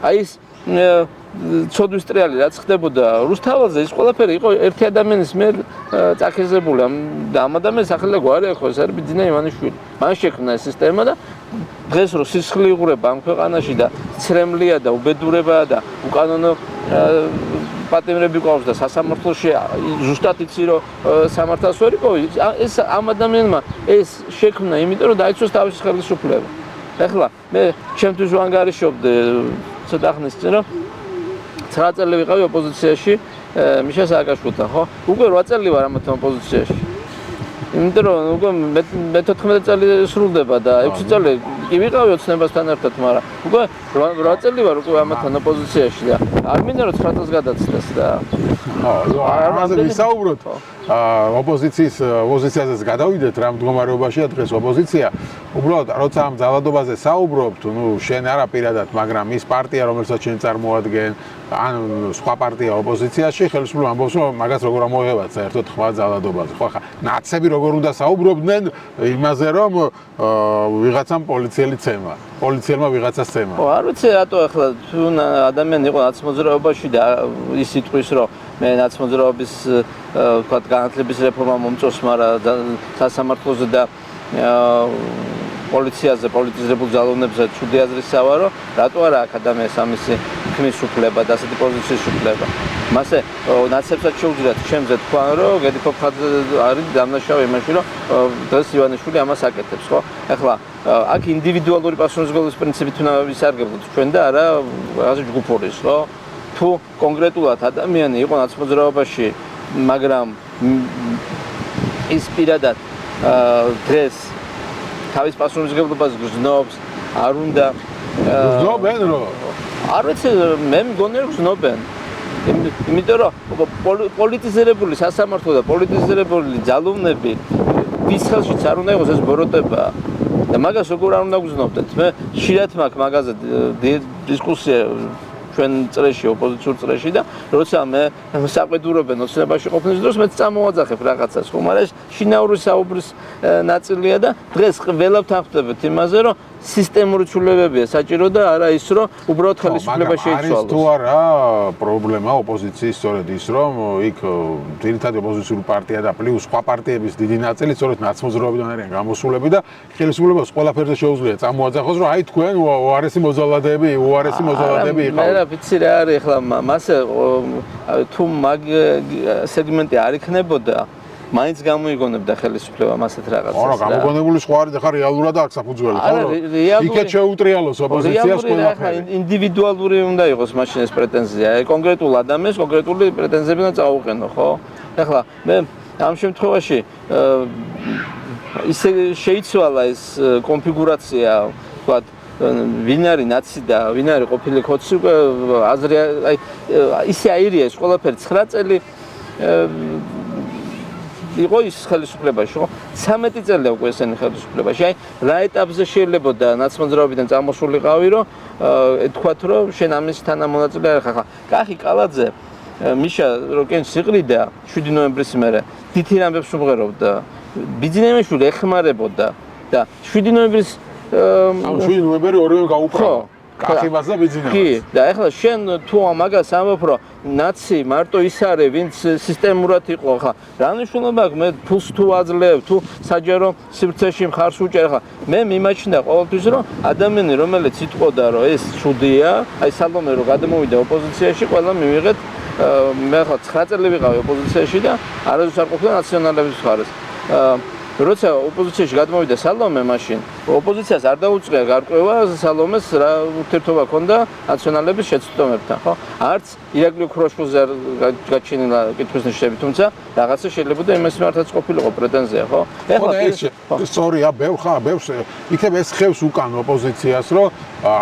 აი ეს ცოდვის ტრიალი რაც ხდებოდა რუსთაველზე ის ყველაფერი იყო ერთი ადამიანის მიერ წაქეზებული და ამ ადამიანს ახლა გვარი ხო ეს არის ბიძინა ივანიშვილი მან შექმნა ეს სისტემა და დღეს რო სისხლი იღურება ამ ქვეყანაში და ცრემლია და უბედურებაა და უკანონო პატიმრები ყავს და სასამართლოში ზუსტად იცი რომ სამართალს ვერ იპოვი ეს ამ ადამიანმა ეს შექმნა იმიტომ რომ დაიცვას თავისი ხელისუფლება ეხლა მე ჩემთვის ვანგარიშობდი ცოტა ხნის წინ რომ 9 წელი ვიყავი ოპოზიციაში მიშა სააკაშვილთან ხო უკვე 8 წელი ვარ ამათთან ოპოზიციაში იმიტომ რომ უკვე მე 14 წელი სრულდება და 6 წელი კი ვიყავი ოცნებასთან ერთად მაგრამ უკვე 8 წელი ვარ უკვე ამათთან ოპოზიციაში და არ მინდა რომ 9 წელს გადაცდეს და ამაზე ვისაუბროთ ოპოზიციაზეც გადავიდეთ რა მდგომარეობაშია დღეს ოპოზიცია უბრალოდ როცა ამ ძალადობაზე საუბრობთ ნუ შენ არა პირადად მაგრამ ის პარტია რომელსაც შენ წარმოადგენ ან სხვა პარტია ოპოზიციაში ხელისუფლება ამბობს რომ მაგას როგორ ამოიღებათ საერთოდ ხმა ძალადობაზე ხო ხა ნაცები როგორ უნდა საუბრობდნენ იმაზე რომ ვიღაცამ პოლიციელმა ვიღაცას ცემა ხო არ ვიცი რატო ახლა თუ ადამიანი იყო ნაცმოძრაობაში და ის იტყვის რომ მე ნაცმოძრაობის თქვა განათლების რეფორმა მომწონს მაგრამ სასამართლოზე და პოლიციაზე პოლიტიზებულ ძალოვნებზე ცუდი აზრის სავარო რატო არა აქ ადამიანს ამისი ქმნის უფლება და ასეთი პოზიციის უფლება მასე ნაცებსაც შეუძლიათ ჩემზე თქვა რომ გედი ფოფხაძე არის დამნაშავე იმაში რომ დღეს ივანიშვილი ამას აკეთებს ხო ეხლა აქ ინდივიდუალური პასუხისმგებლობის პრინციპით უნდა ვისარგებლოთ ჩვენ და არა რაღაც ჯგუფურის ხო თუ კონკრეტულად ადამიანი იყო ნაცმოძრაობაში მაგრამ ის პირადად დღეს თავის პასუხისმგებლობას გრძნობს, არ უნდა გრძნობენ რო? არ ვიცი, მე მგონი რომ გრძნობენ. იმიტომ რომ პოლიტიზირებული სასამართლო და პოლიტიზირებული ძალოვნები ვის ხელშიც არ უნდა იყოს ეს ბოროტება და მაგას როგორ არ უნდა გრძნობდეთ. მე ხშირად მაქვს მაგაზე დისკუსია ჩვენ წრეში, ოპოზიციურ წრეში და როცა მე საყედურობენ ოცნებაში ყოფნის დროს მე წამოვაძახებ რაღაცას, ხომ არა ეს შინაური საუბრის ნაწილია და დღეს ყველაფერთან ხვდებით იმაზე რომ სისტემური ცვლილებებია საჭირო და არა ის რომ უბრალოდ ხელისუფლება შეიცვალოს. არის თუ არა პრობლემა ოპოზიციის სწორედ ის რომ იქ ძირითადად ოპოზიციური პარტია და პლუს სხვა პარტიების დიდი ნაწილი სწორედ ნაცმოძრაობიდან არიან გამოსულები და ხელისუფლებას ყველაფერზე შეუძლია წამოაძახოს რომ აი თქვენ უარესი მოძალადეები იყავთ. მე რა ვიცი რა არის ახლა მასე თუ მაგ სეგმენტი არ იქნებოდა მაინც გამოიგონებდა ხელისუფლება მასეთ რაღაცას. არა, გამოგონებული სხვა არის, ხა რეალურად აქ საფუძველი, ხო? იქეთ შეუტრიალოს ოპოზიციას ყველაფერი. ინდივიდუალური უნდა იყოს მაშინ ეს პრეტენზია. კონკრეტულ ადამიანს კონკრეტული პრეტენზიები უნდა წაუყენო, ხო? ახლა მე ამ შემთხვევაში ისე შეიცვალა ეს კონფიგურაცია, თქვა ვინ არის ნაცი და ვინ არის ყოფილი ხოცი, აზრი აი ისე აირია ეს ყველაფერი 9 წელი იყო ის ხელისუფლებაში, ხო? 13 წელია უკვე ესენი ხელისუფლებაში. აი, რა ეტაპზე შეიძლებოდა ნაცმოძრაობიდან წამოსულიყავი, რომ ეთქვათ, რომ შენ ამის თანამონაწილე არ ხარ. კახი კალაძე მიშა როკენ სიყრიდა 7 ნოემბრის მერე თითი რამებს უმღერობდა. ბიძინემიშვილი ეხმარებოდა და 7 ნოემბრის 7 ნოემბერი ორივე გაუправა. კახიმას და ბიძინებას. კი, და ახლა შენ თუ ამაგას ამბობ, რომ ნაცი მარტო ის არის, ვინც სისტემურად იყო, ხა, რა მნიშვნელობა აქვს მე ფულს თუ აძლევ, თუ საჯარო სივრცეში მხარს უჭერ, ხა, მე მიმაჩნდა ყოველთვის, რომ ადამიანი, რომელიც იტყოდა, რომ ეს შუდია, აი სალომე რო გადმოვიდა ოპოზიციაში, ყველა მივიღეთ, მე ხა 9 წელი ვიყავი ოპოზიციაში და არასდროს არ ყოფილა ნაციონალების მხარეს. როცა ოპოზიციაში გადმოვიდა სალომე მაშინ ოპოზიციას არ დაუწყია გარკვევა სალომეს რა ურთიერთობა ჰქონდა ნაციონალების შეცდომებთან, ხო? არც ირაკლი ქროშკოზე არ გაჩენილა კითხვის ნიშნები, თუმცა რაღაცა შეიძლება და იმას მართაც ყოფილიყო პრეტენზია, ხო? ეხლა სწორია, ბევრს იქნება ეს ხევს უკან ოპოზიციას, რომ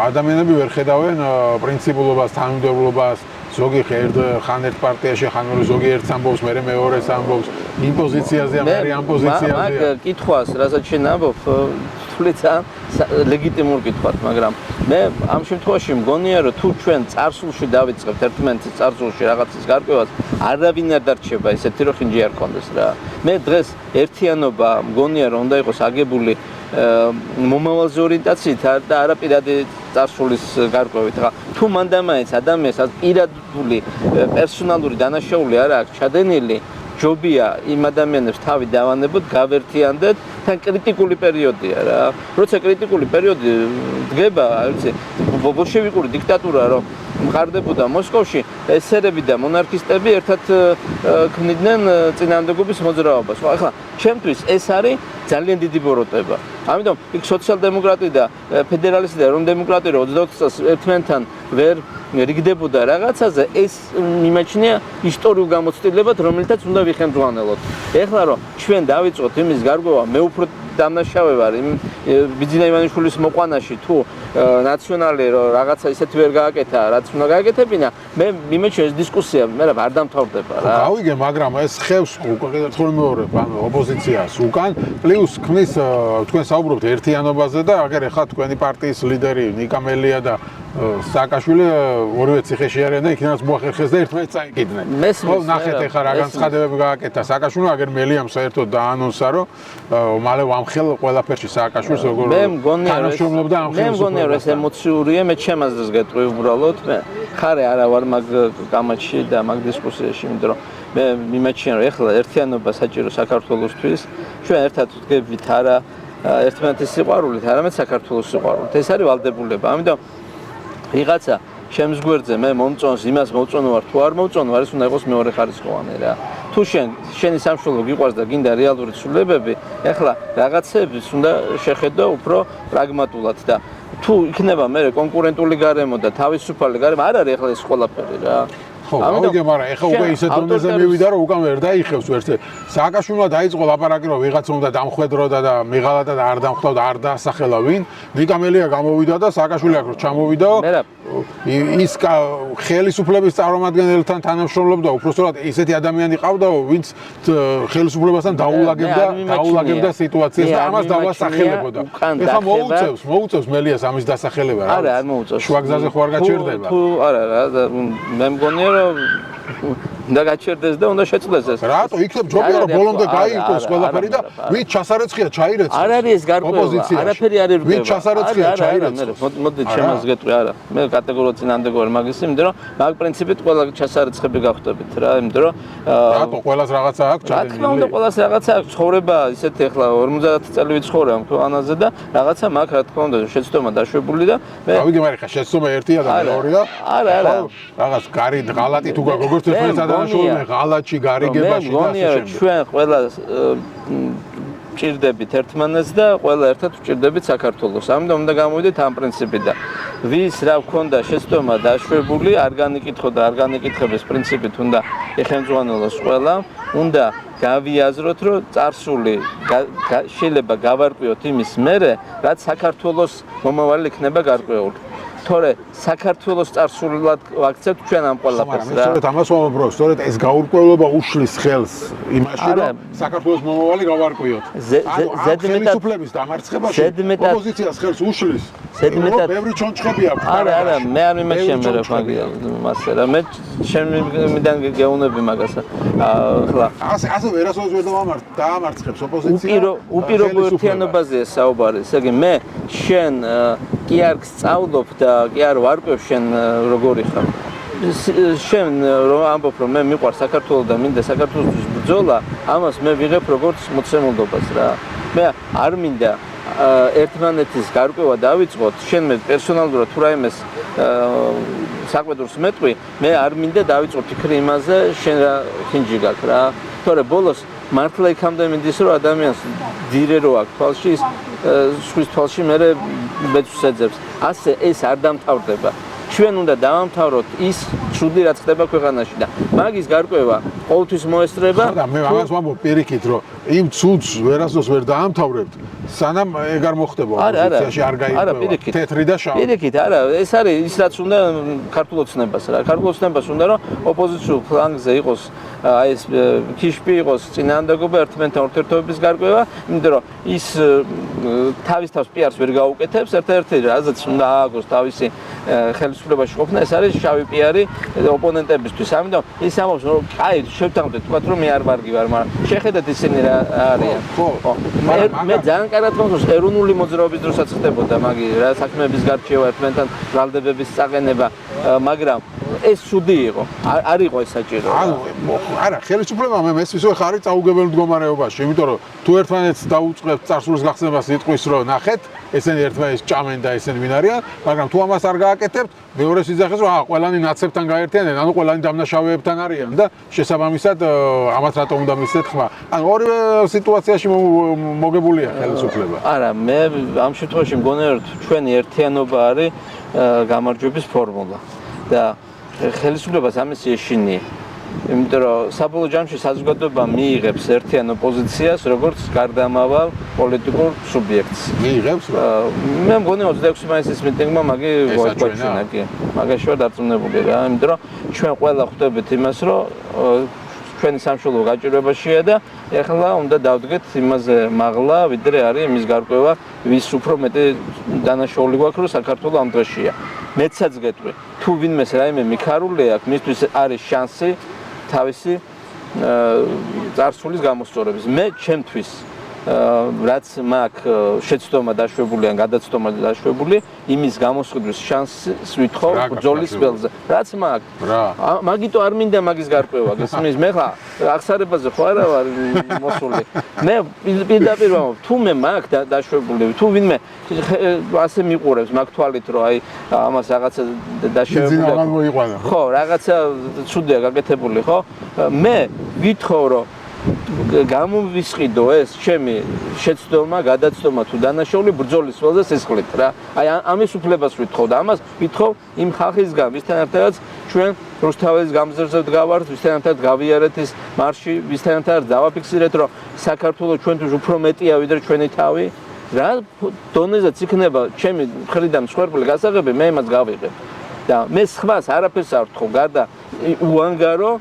ადამიანები ვერ ხედავენ პრინციპულობას, თანმიმდევრულობას, ზოგი ხან ერთ პარტიაში, ხან ზოგი ერთს ამბობს, მერე მეორეს ამბობს, იმ პოზიციაზე ამერი ამ პოზიციაზე. მაგ კითხვას, რასაც შენ ამბობ, თვლით ლეგიტიმურ კითხვას, მაგრამ მე ამ შემთხვევაში მგონია, რომ თუ ჩვენ წარსულში დავიწყებთ ერთმანეთის წარსულში რაღაცის გარკვევას, არავინ არ დარჩება ესეთი რომ ხინჯი არ კონდეს რა. მე დღეს ერთიანობა მგონია, რომ უნდა იყოს აგებული მომავალზე ორიენტაციით და არა პირადი წარსულის გარკვევით. ხა თუ მანდამაინც ადამიანს პირადული პერსონალური დანაშაული არ აქვს ჩადენილი, ჯობია იმ ადამიანებს თავი დავანებოთ, გავერთიანდეთ, თან კრიტიკული პერიოდია რა. როცა კრიტიკული პერიოდი დგება, ვიცი, ბოლშევიკური დიქტატურა რომ მყარდებოდა მოსკოვში, ესერები და მონარქისტები ერთად ქმნიდნენ წინააღმდეგობის მოძრაობას. ხო, ახლა ჩემთვის ეს არის ძალიან დიდი ბოროტება. ამიტომ იქ სოციალ-დემოკრატი და ფედერალისტი და ეროვნულ-დემოკრატი 24 წელს ერთმანეთთან ვერ რიგდებოდა რაღაცაზე, ეს მიმაჩნია ისტორიულ გამოცდილებად, რომელთაც უნდა ვიხემძღვანელოთ. ეხლა რომ ჩვენ დავიწყოთ იმის გარკვევა, მე უფრო დამნაშავე ვარ იმ ბიძინა ივანიშვილის მოყვანაში თუ ნაციონალი რომ რაღაცა ისეთი ვერ გააკეთა, რაც უნდა გააკეთებინა, მე მიმაჩნია ეს დისკუსია მე არ დამთავრდება რა. გავიგე, მაგრამ ეს ხევს უკვე კიდევ მეორე ოპოზიციას უკან, პლუს ქმნის თქვენ საუბრობთ ერთიანობაზე და აგერ ახლა თქვენი პარტიის ლიდერი ნიკამელია და სააკაშვილი ორივე ციხეში არიან და იქნაც მოახერხეს და ერთმანეთს წაიკიდნენ. ხო, ნახეთ ახლა რა განცხადებები გააკეთა სააკაშვილმა, აგერ მელიამ საერთოდ დაანონსა, რომ მალე ვამხელ ყველაფერში სააკაშვილს როგორ თანამშრომლობდა ამ ხელისუფლებასთან. მე მგონია რომ ეს ემოციურია, მე ჩემ აზრს გეტყვი უბრალოდ, მე ხარე არა ვარ მაგ კამათში და მაგ დისკუსიაში, იმიტომ რომ მე მიმაჩნია რომ ეხლა ერთიანობა საჭირო საქართველოსთვის, ჩვენ ერთად ვდგებით არა ერთმანეთის სიყვარულით, არამედ საქართველოს სიყვარულით. ეს არის ვალდებულება. ამიტომ ვიღაცა ჩემს გვერდზე მე მომწონს იმას მოწონო ვარ თუ არ მომწონო არის უნდა იყოს მეორე ხარისხოვანი რა. თუ შენი სამშობლო გიყვარს და გინდა რეალური ცვლილებები, ეხლა რაღაცებს უნდა შეხედო უფრო პრაგმატულად და თუ იქნება მე კონკურენტული გარემო და თავისუფალი გარემო არ არის ეხლა ეს ყველაფერი რა. ხო, გავიგე, მაგრამ ეხა უკვე ისეთ დონეზე მივიდა, რომ უკან ვერ დაიხევს ვერცე. სააკაშვილმა დაიწყო ლაპარაკი, რომ ვიღაცა უნდა დამხვედროდა და მიღალადა და არ დამხვდა და არ დაასახელა ვინ. ვიკამელია გამოვიდა და სააკაშვილი აქ ჩამოვიდა. ის ხელისუფლების წარმომადგენელთან თანამშრომლობდა, უпростоრად ისეთი ადამიანი ყავდაო, ვინც ხელისუფლებასთან დაულაგებდა სიტუაციას და ამას დავასახელებოდა. ეხა მოუწევს მელიას ამის დასახელება რა. არა, არ მოუწევს. შუაგზაზე ხო არ გაჩერდება? არა, მე მგონია რომ და გაჩერდეს და უნდა შეწყვეტეს ეს. რატო იქნებ ჯობია რომ ბოლომდე გაიყოს ყველაფერი და ვით ჩასარეცხია ჩაირეცხოს. არ არის ეს გარკვევა, არაფერი არ ერკვევა. ვით ჩასარეცხია ჩაირეცხოს. მოდი ჩემას გეტყვი არა. მე კატეგორიულად წინააღმდეგი მაგის, იმიტომ რომ მაგ პრინციპით ყველა ჩასარეცხები გავხდებით რა, იმიტომ რომ რატო ყველას რაღაცა აქვს ჩადენილი? რა თქმა უნდა ყველას რაღაცა აქვს, ცხოვრება ისეთი ახლა 50 წელი ვიცხოვრე ამ ქვეყანაზე და რაღაცა მაგ რა თქმა უნდა შეცდომა დაშვებული და მე გავიგე, მაგრამ ხა შეცდომა ერთია და მეორეა. არა. რაღაც გარი ღალატი თუ გაგოგორთ ერთმანეთს ადამიანშოვე ღალატში გარიგებაში და ასე შემდეგ. ჩვენ ყველა ჭირდებით ერთმანეთს და ყველა ერთად ვჭირდებით საქართველოს. ამიტომ უნდა გამოვიდეთ ამ პრინციპიდან. ვის რა გქონდა შეცდომა დაშვებული, არ განიკითხო და არ განიკითხების პრინციპით უნდა ეხელმძღვანელოს ყველა. უნდა გავიაზროთ, რომ წარსული შეიძლება გავარკვიოთ იმის მერე, რაც საქართველოს მომავალი იქნება გარკვეული. თორე საქართველოს წარსულად ვაქცევთ ჩვენ ამ ყველაფერს რა. სწორედ ამას ვამბობ, სწორედ ეს გაურკვევლობა უშლის ხელს იმაში, რომ საქართველოს მომავალი გავარკვიოთ. ხელისუფლების დამარცხებაში ოპოზიციას ხელს უშლის. ზედმეტად ბევრი ჩონჩხები აქვს. არა, მე არ მიმაჩემერებ მასე რა. მე ჩემიდან გეუბნები მაგას. ახლა ასე ვერასოდეს ვერ დაამარცხებს ოპოზიცია. უპირობო ერთიანობაზეა საუბარი. ესე იგი მე შენ კი არ გსწავლობ და კი არ ვარკვევ შენ როგორი ხარ. შენ რომ ამბობ რომ მე მიყვარ საქართველოს და მინდა საქართველოს ბრძოლა, ამას მე ვიღებ როგორც მოცემულობას რა. მე არ მინდა ერთმანეთის გარკვევა დავიწყოთ, შენ მე პერსონალურად თუ რაიმეს საკვედურს მეტყვი, მე არ მინდა დავიწყო ფიქრი იმაზე, შენ რა ხინჯი გაქვს რა. თორე ბოლოს მართლა იქამდე მინდის რომ ადამიანს ძირე რო აქვს თვალში, ის სხვის თვალში მე ბეწვს ეძებს. ასე ეს არ დამთავრდება. ჩვენ უნდა დავამთავროთ ის ცუდი რაც ხდება ქვეყანაში და მაგის გარკვევა ყოველთვის მოესწრება. და მე ამას ვამბობ პირიქით, რომ იმ ცუდს ვერასდროს ვერ დაამთავრებთ, სანამ ეგ არ მოხდება ოპოზიციაში არ გაიყვება თეთრი და შავი. პირიქით, არა, ეს არის ის რაც უნდა ქართულ ოცნებას რა. ქართულ ოცნებას უნდა რომ ოპოზიციურ ფლანგზე იყოს აი ეს ქიშპი იყოს წინააღმდეგობა ერთმანეთთან ურთიერთობების გარკვევა, იმიტომ რომ ის თავის პიარს ვერ გაუკეთებს, ერთ-ერთი რაზეც უნდა ააგოს თავისი ხელისუფლებაში ყოფნა, ეს არის შავი პიარი ოპონენტებისთვის. ამიტომ ის ამბობს რომ აი შევთანხმდეთ თქვათ რომ მე არ ვარგი ვარ, მაგრამ შეხედეთ ისინი რა არიან. ხო. მე ძალიან კარგად მომწონს ეროვნული მოძრაობის დროსაც ხდებოდა მაგი რა საქმეების გარჩევა ერთმანეთთან ბრალდებების წაყენება, მაგრამ ეს ცუდი იყო. არ იყო ეს საჭირო. არა, ხელისუფლება მე მესმის რომ ხარი წაუგებელ მდგომარეობაში, იმიტომ რომ თუ ერთმანეთს დაუწყებთ წარსულის გახსნებას იტყვის რომ ნახეთ, ესენი ერთმანეთს ჭამენ და ესენი ვინ არიან, მაგრამ თუ ამას არ გააკეთებთ, მეორეს იძახეს რომ ყველანი ნაცებთან გაერთიანდნენ, ანუ ყველანი დამნაშავეებთან არიან და შესაბამისად ამათ რატომ უნდა მისცეთ ხმა. ანუ ორივე სიტუაციაში მოგებულია ხელისუფლება. არა, მე ამ შემთხვევაში მგონია რომ ჩვენი ერთიანობა არის გამარჯვების ფორმულა და ხელისუფლებას ამის ეშინია. იმიტომ რომ საბოლოო ჯამში საზოგადოება მიიღებს ერთიან ოპოზიციას როგორც გარდამავალ პოლიტიკურ სუბიექტს. მიიღებს? მე მგონი 26 მაისის მიტინგმა მაგი გვაჩვენა, კი. მაგაში ვარ დარწმუნებული რა, იმიტომ რომ ჩვენ ყველა ხვდებით იმას, რომ ჩვენი სამშობლო გაჭირვებაშია და ეხლა უნდა დავდგეთ იმაზე მაღლა, ვიდრე არის იმის გარკვევა, ვის უფრო მეტი დანაშაული გვაქვს, რომ საქართველოს ამ დღეშია. მეცაც გეტყვი, თუ ვინმეს რაიმე მიქარული აქვს, მისთვის არის შანსი თავისი წარსულის გამოსწორების. მე ჩემთვის რაც მაქვს შეცდომა დაშვებული ან გადაცდომა დაშვებული, იმის გამოსყიდვის შანსს ვითხოვ ბრძოლის ველზე. რაც მაქვს. მაგიტო არ მინდა მაგის გარკვევა, გესმის? მე ხა აღსარებაზე ხო არა ვარ მოსული. მე პირდაპირ ვამბობ, თუ მე მაქვს დაშვებული, თუ ვინმე ასე მიყურებს მაგ თვალით, რომ აი ამას რაღაცა დაშვებული. ხო, რაღაცა ცუდია გაკეთებული, ხო? მე ვითხოვ, რომ გამოვისყიდო ეს ჩემი შეცდომა, გადაცდომა თუ დანაშაული ბრძოლის ველზე სისხლით რა. აი ამის უფლებას ვითხოვ და ამას ვითხოვ იმ ხალხისგან, ვისთან ერთადაც ჩვენ რუსთაველის გამზირზე ვდგავართ, ვისთან ერთად გავიარეთ ის მარში, ვისთან ერთად დავაფიქსირეთ, რომ საქართველოს ჩვენთვის უფრო მეტია ვიდრე ჩვენი თავი. რა დონეზეც იქნება ჩემი მხრიდან მსხვერპლი გასაღები, მე იმას გავიღებ. და მე სხვას არაფერს არ ვთხოვ, გარდა უანგარო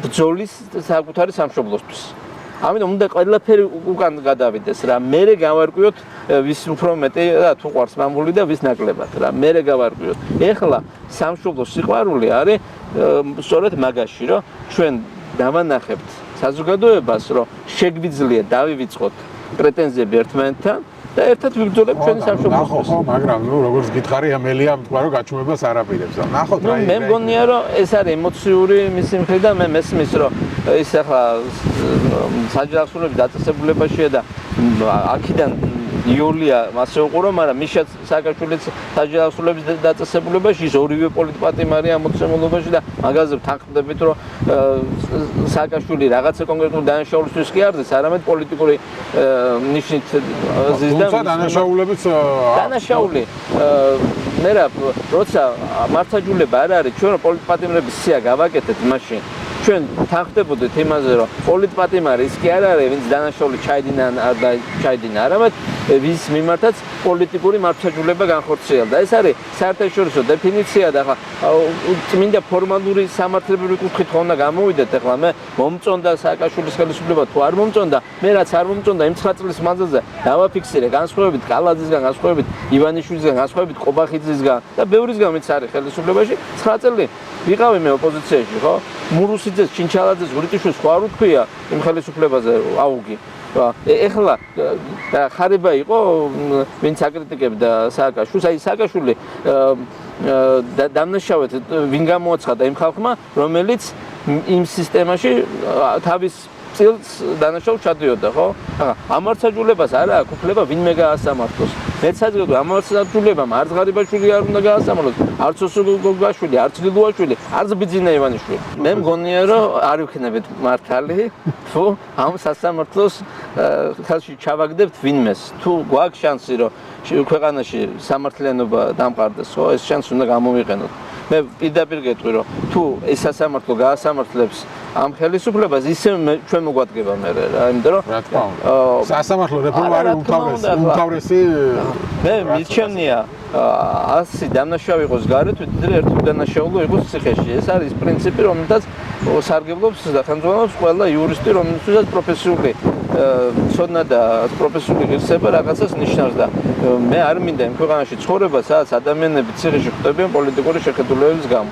ბრძოლის საკუთარი სამშობლოსთვის. ამიტომ უნდა ყველაფერი უკან გადავიდეს რა. მე გავარკვიოთ ვის უფრო მეტი და თუ ყვარს მამული და ვის ნაკლებად რა. მე გავარკვიოთ. ეხლა სამშობლოს სიყვარული არის სწორედ მაგაში, რომ ჩვენ დავანახებთ საზოგადოებას, რომ შეგვიძლია დავივიწყოთ პრეტენზიები ერთმანეთთან და ერთად ვიბრძოლებთ ჩვენი სამშობლოსთვის. ხო, მაგრამ ნუ როგორც გითხარი, ამელია თქვა რომ გაჩუმებას არ აპირებს. ნახოთ რა. მე მგონია რომ ეს არის ემოციური მისი მხრიდან მე მესმის რომ ის ახლა საჯარისულების დაწესებულებაშია და აქედან იოლია მასე უყურო, მაგრამ მიშაც სააკაშვილიც საჯარისულების დაწესებულებაში ის ორივე პოლიტპატიმარი ამოცემულობაში და მაგაზე ვთანხმდებით რომ სააკაშვილი რაღაცა კონკრეტული დანაშაულისთვის კი არდეს, არამედ პოლიტიკური ნიშნით ზიზდა. თუმცა დანაშაულებიც დანაშაული მე რა როცა მართაჯულება არ არის ჩვენ პოლიტპატიმრების სია გავაკეთეთ მაშინ ჩვენ თანხმდებოდეთ იმაზე რომ პოლიტპატიმარი ის კი არ არის ვინც დანაშაული ჩაიდინა არ და ჩაიდინა არამედ ვის მიმართაც პოლიტიკური მართაჯულება განხორციელდა. ეს არის საერთაშორისო დეფინიცია და ახლა წმინდა ფორმალური სამართლებრივი კუთხით ხომ უნდა გამოვიდეთ. ახლა მე მომწონდა სააკაშვილის ხელისუფლება თუ არ მომწონდა, მე რაც არ მომწონდა იმ 9 წლის მანძილზე დავაფიქსირე განსხვავებით კალაძისგან, განსხვავებით ივანიშვილისგან, განსხვავებით ყობახიძისგან და ბევრისგან ვინც არის ხელისუფლებაში 9 წელი ვიყავი მე ოპოზიციაში, ხო? მურუსიძეს, ჩინჩალაძეს, ვრიტიშვილს ხო არ უთქვია იმ ხელისუფლებაზე აუგი. ეხლა ხარება იყო ვინც აკრიტიკებდა სააკაშვილს, აი სააკაშვილი დამნაშავედ ვინ გამოაცხადა იმ ხალხმა, რომელიც იმ სისტემაში თავის წილს დანაშაულს ჩადიოდა, ხო? ამარცხაჯულებას არა აქვს უფლება ვინმე გაასამართლოს. მეც საძგადო ამარცხაჯულებამ არც ღარიბაშვილი არ უნდა გაასამართლოს, არც ოსოგოგაშვილი, არც ლილუაშვილი, არც ბიძინა ივანიშვილი. მე მგონია რომ არ ვიქნებით მართალი, თუ ამ სასამართლოს ხელში ჩავაგდებთ ვინმეს. თუ გვაქვს შანსი რომ ქვეყანაში სამართლიანობა დამყარდეს, ხო? ეს შანსი უნდა გამოვიყენოთ. მე პირდაპირ გეტყვი რომ თუ ეს სასამართლო გაასამართლებს ამ ხელისუფლებას ისე ჩვენ მოგვადგება მე რა, იმიტომ რომ რა თქმა უნდა სასამართლო რეფორმა არის უმთავრესი მე მიჩვენია 100 დანაშაული იყოს გარეთ, ვიდრე ერთი დანაშაული იყოს ციხეში. ეს არის პრინციპი, რომელთაც სარგებლობს და ხელმძღვანელობს ყველა იურისტი, რომელსაც პროფესიული ცოდნა და პროფესიული ღირსება რაღაცას ნიშნავს და მე არ მინდა იმ ქვეყანაში ცხოვრება, სადაც ადამიანები ციხეში ხვდებიან პოლიტიკური შეხედულებების გამო.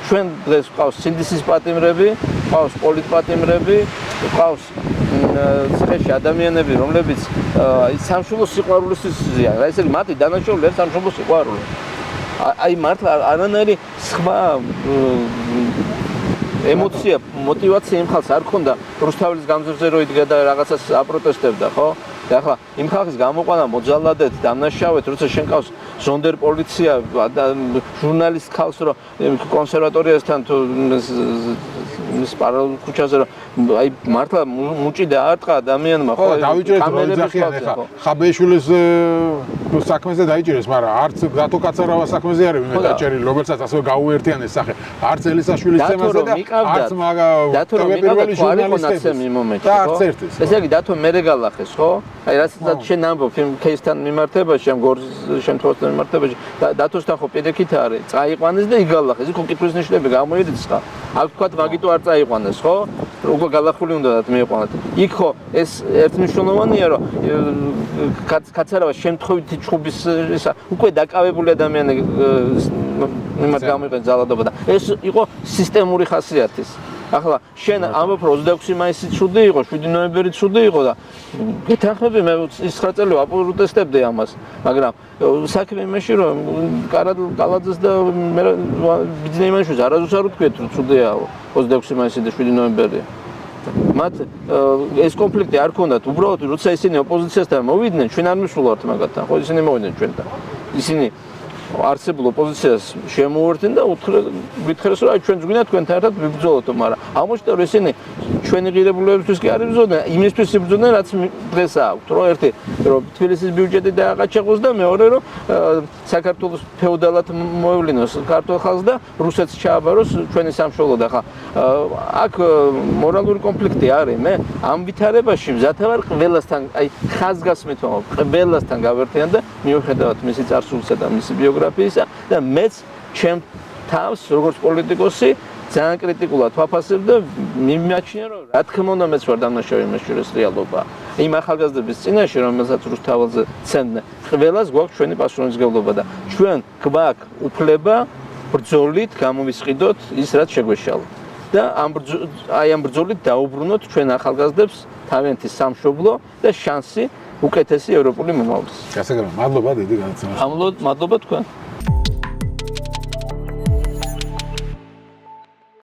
ჩვენ დღეს ყავს სინდისის პატიმრები, ყავს პოლიტპატიმრები, ყავს ციხეში ადამიანები, რომლებიც სამშობლოს სიყვარულისთვის ზიან. ესე იგი მათი დანაშაული არის სამშობლოს სიყვარული. აი მართლა არანაირი სხვა ემოცია, мотивация იმ ხალხს არ ქონდა რუსთაველის გამზირზე რო იდგა და რაღაცას აპროტესტებდა, ხო? და ახლა იმ ხალხის გამოყვანა მოძალადეთ, დამნაშავეთ, როცა შენ ყავს ზონდერ პოლიცია და ჟურნალისტ ხალხს რო კონსერვატორიასთან თუ ის პარალელ ქუჩაზე რო აი მართლა მუჭი და არტყა ადამიანმა, ხო? დავიჭერეთ ოჯახიან ახლა ხაბეიშვილის საქმეზე დაიჭერეს, მაგრამ არც დათო კაცარავას საქმეზე არის ვინმე დაჭერილი, რომელსაც ასევე გაუერთიანეს სახე. არც ელისაშვილის თემაზე და არც დათო პირველი ჟურნალისტები მომენტში, ხო? ესე იგი დათო მერე გალახეს, ხო? აი რასაც შენ ამბობ იმ кейსთან მიმართებაში, ამ გორს შემთხვევასთან მიმართებაში, დათოსთან ხო პირიქით არის, წაიყვანეს და იგალახეს, იქ უკითხვის ნიშნები გამოიდეს ხა. აქ თქვა მაგიტო არ წაიყვანეს, ხო? უკვე გალახული უნდათ მიიყვანოთ. იქ ხო ეს ერთმნიშვნელოვანია, რომ კაცარავა შემთხვევითი ჩხუბის ისა უკვე დაკავებული ადამიანები მიმართ გამოიყენეს ძალადობა და ეს იყო სისტემური ხასიათის. ახლა შენ ამბობ რომ 26 მაისი ცუდი იყო, 7 ნოემბერი ცუდი იყო და გეთანხმები მე ის 9 წელი აპროტესტებდი ამას, მაგრამ საქმე იმაში რომ კალაძეს და მე ბიძინა ივანიშვილს არასდროს არ ვთქვით რომ ცუდია 26 მაისი და 7 ნოემბერი. მათ ეს კონფლიქტი არ ქონდათ, უბრალოდ როცა ისინი ოპოზიციასთან მოვიდნენ, ჩვენ არ მისულავთ მაგათთან, ხო ისინი მოვიდნენ ჩვენთან. ისინი არსებულ ოპოზიციას შემოუერთდნენ და გითხრეს რომ აი ჩვენც გვინდა თქვენთან ერთად ვიბრძოლოთ, მაგრამ აღმოჩნდა რომ ისინი ჩვენი ღირებულებისთვის კი არ იბრძოდნენ, იმისთვის იბრძოდნენ, რაც დღეს აქვთ, რომ ერთი, რომ თბილისის ბიუჯეტი დააღაჩაღოს და მეორე, რომ საქართველოს ფეოდალად მოევლინოს ქართულ ხალხს და რუსეთს ჩააბაროს ჩვენი სამშობლოდ. ახლა აქ მორალური კონფლიქტი არის, მე ამ ვითარებაში მზად ვარ ყველასთან, აი ხაზგასმით ვამბობ, ყველასთან გავერთიან და მიუხედავად მისი წარსულისა და მისი ბიოგრაფიისა და მეც ჩემ თავს როგორც პოლიტიკოსი ძალიან კრიტიკულად ვაფასებ და მიმაჩნია რომ რა თქმა უნდა მეც ვარ დამნაშავე იმაში რომ ეს რეალობაა. იმ ახალგაზრდების წინაშე რომელსაც რუსთაველზე ცემდნენ, ყველას გვაქვს ჩვენი პასუხისმგებლობა და ჩვენ გვაქვს უფლება ბრძოლით გამოვისყიდოთ ის რაც შეგვეშალოთ. და ამ ბრძოლით დაუბრუნოთ ჩვენ ახალგაზრდებს თავიანთი სამშობლო და შანსი უკეთესი ევროპული მომავლის. გასაგებია, მადლობა დიდი განაცემის. მადლობა თქვენ.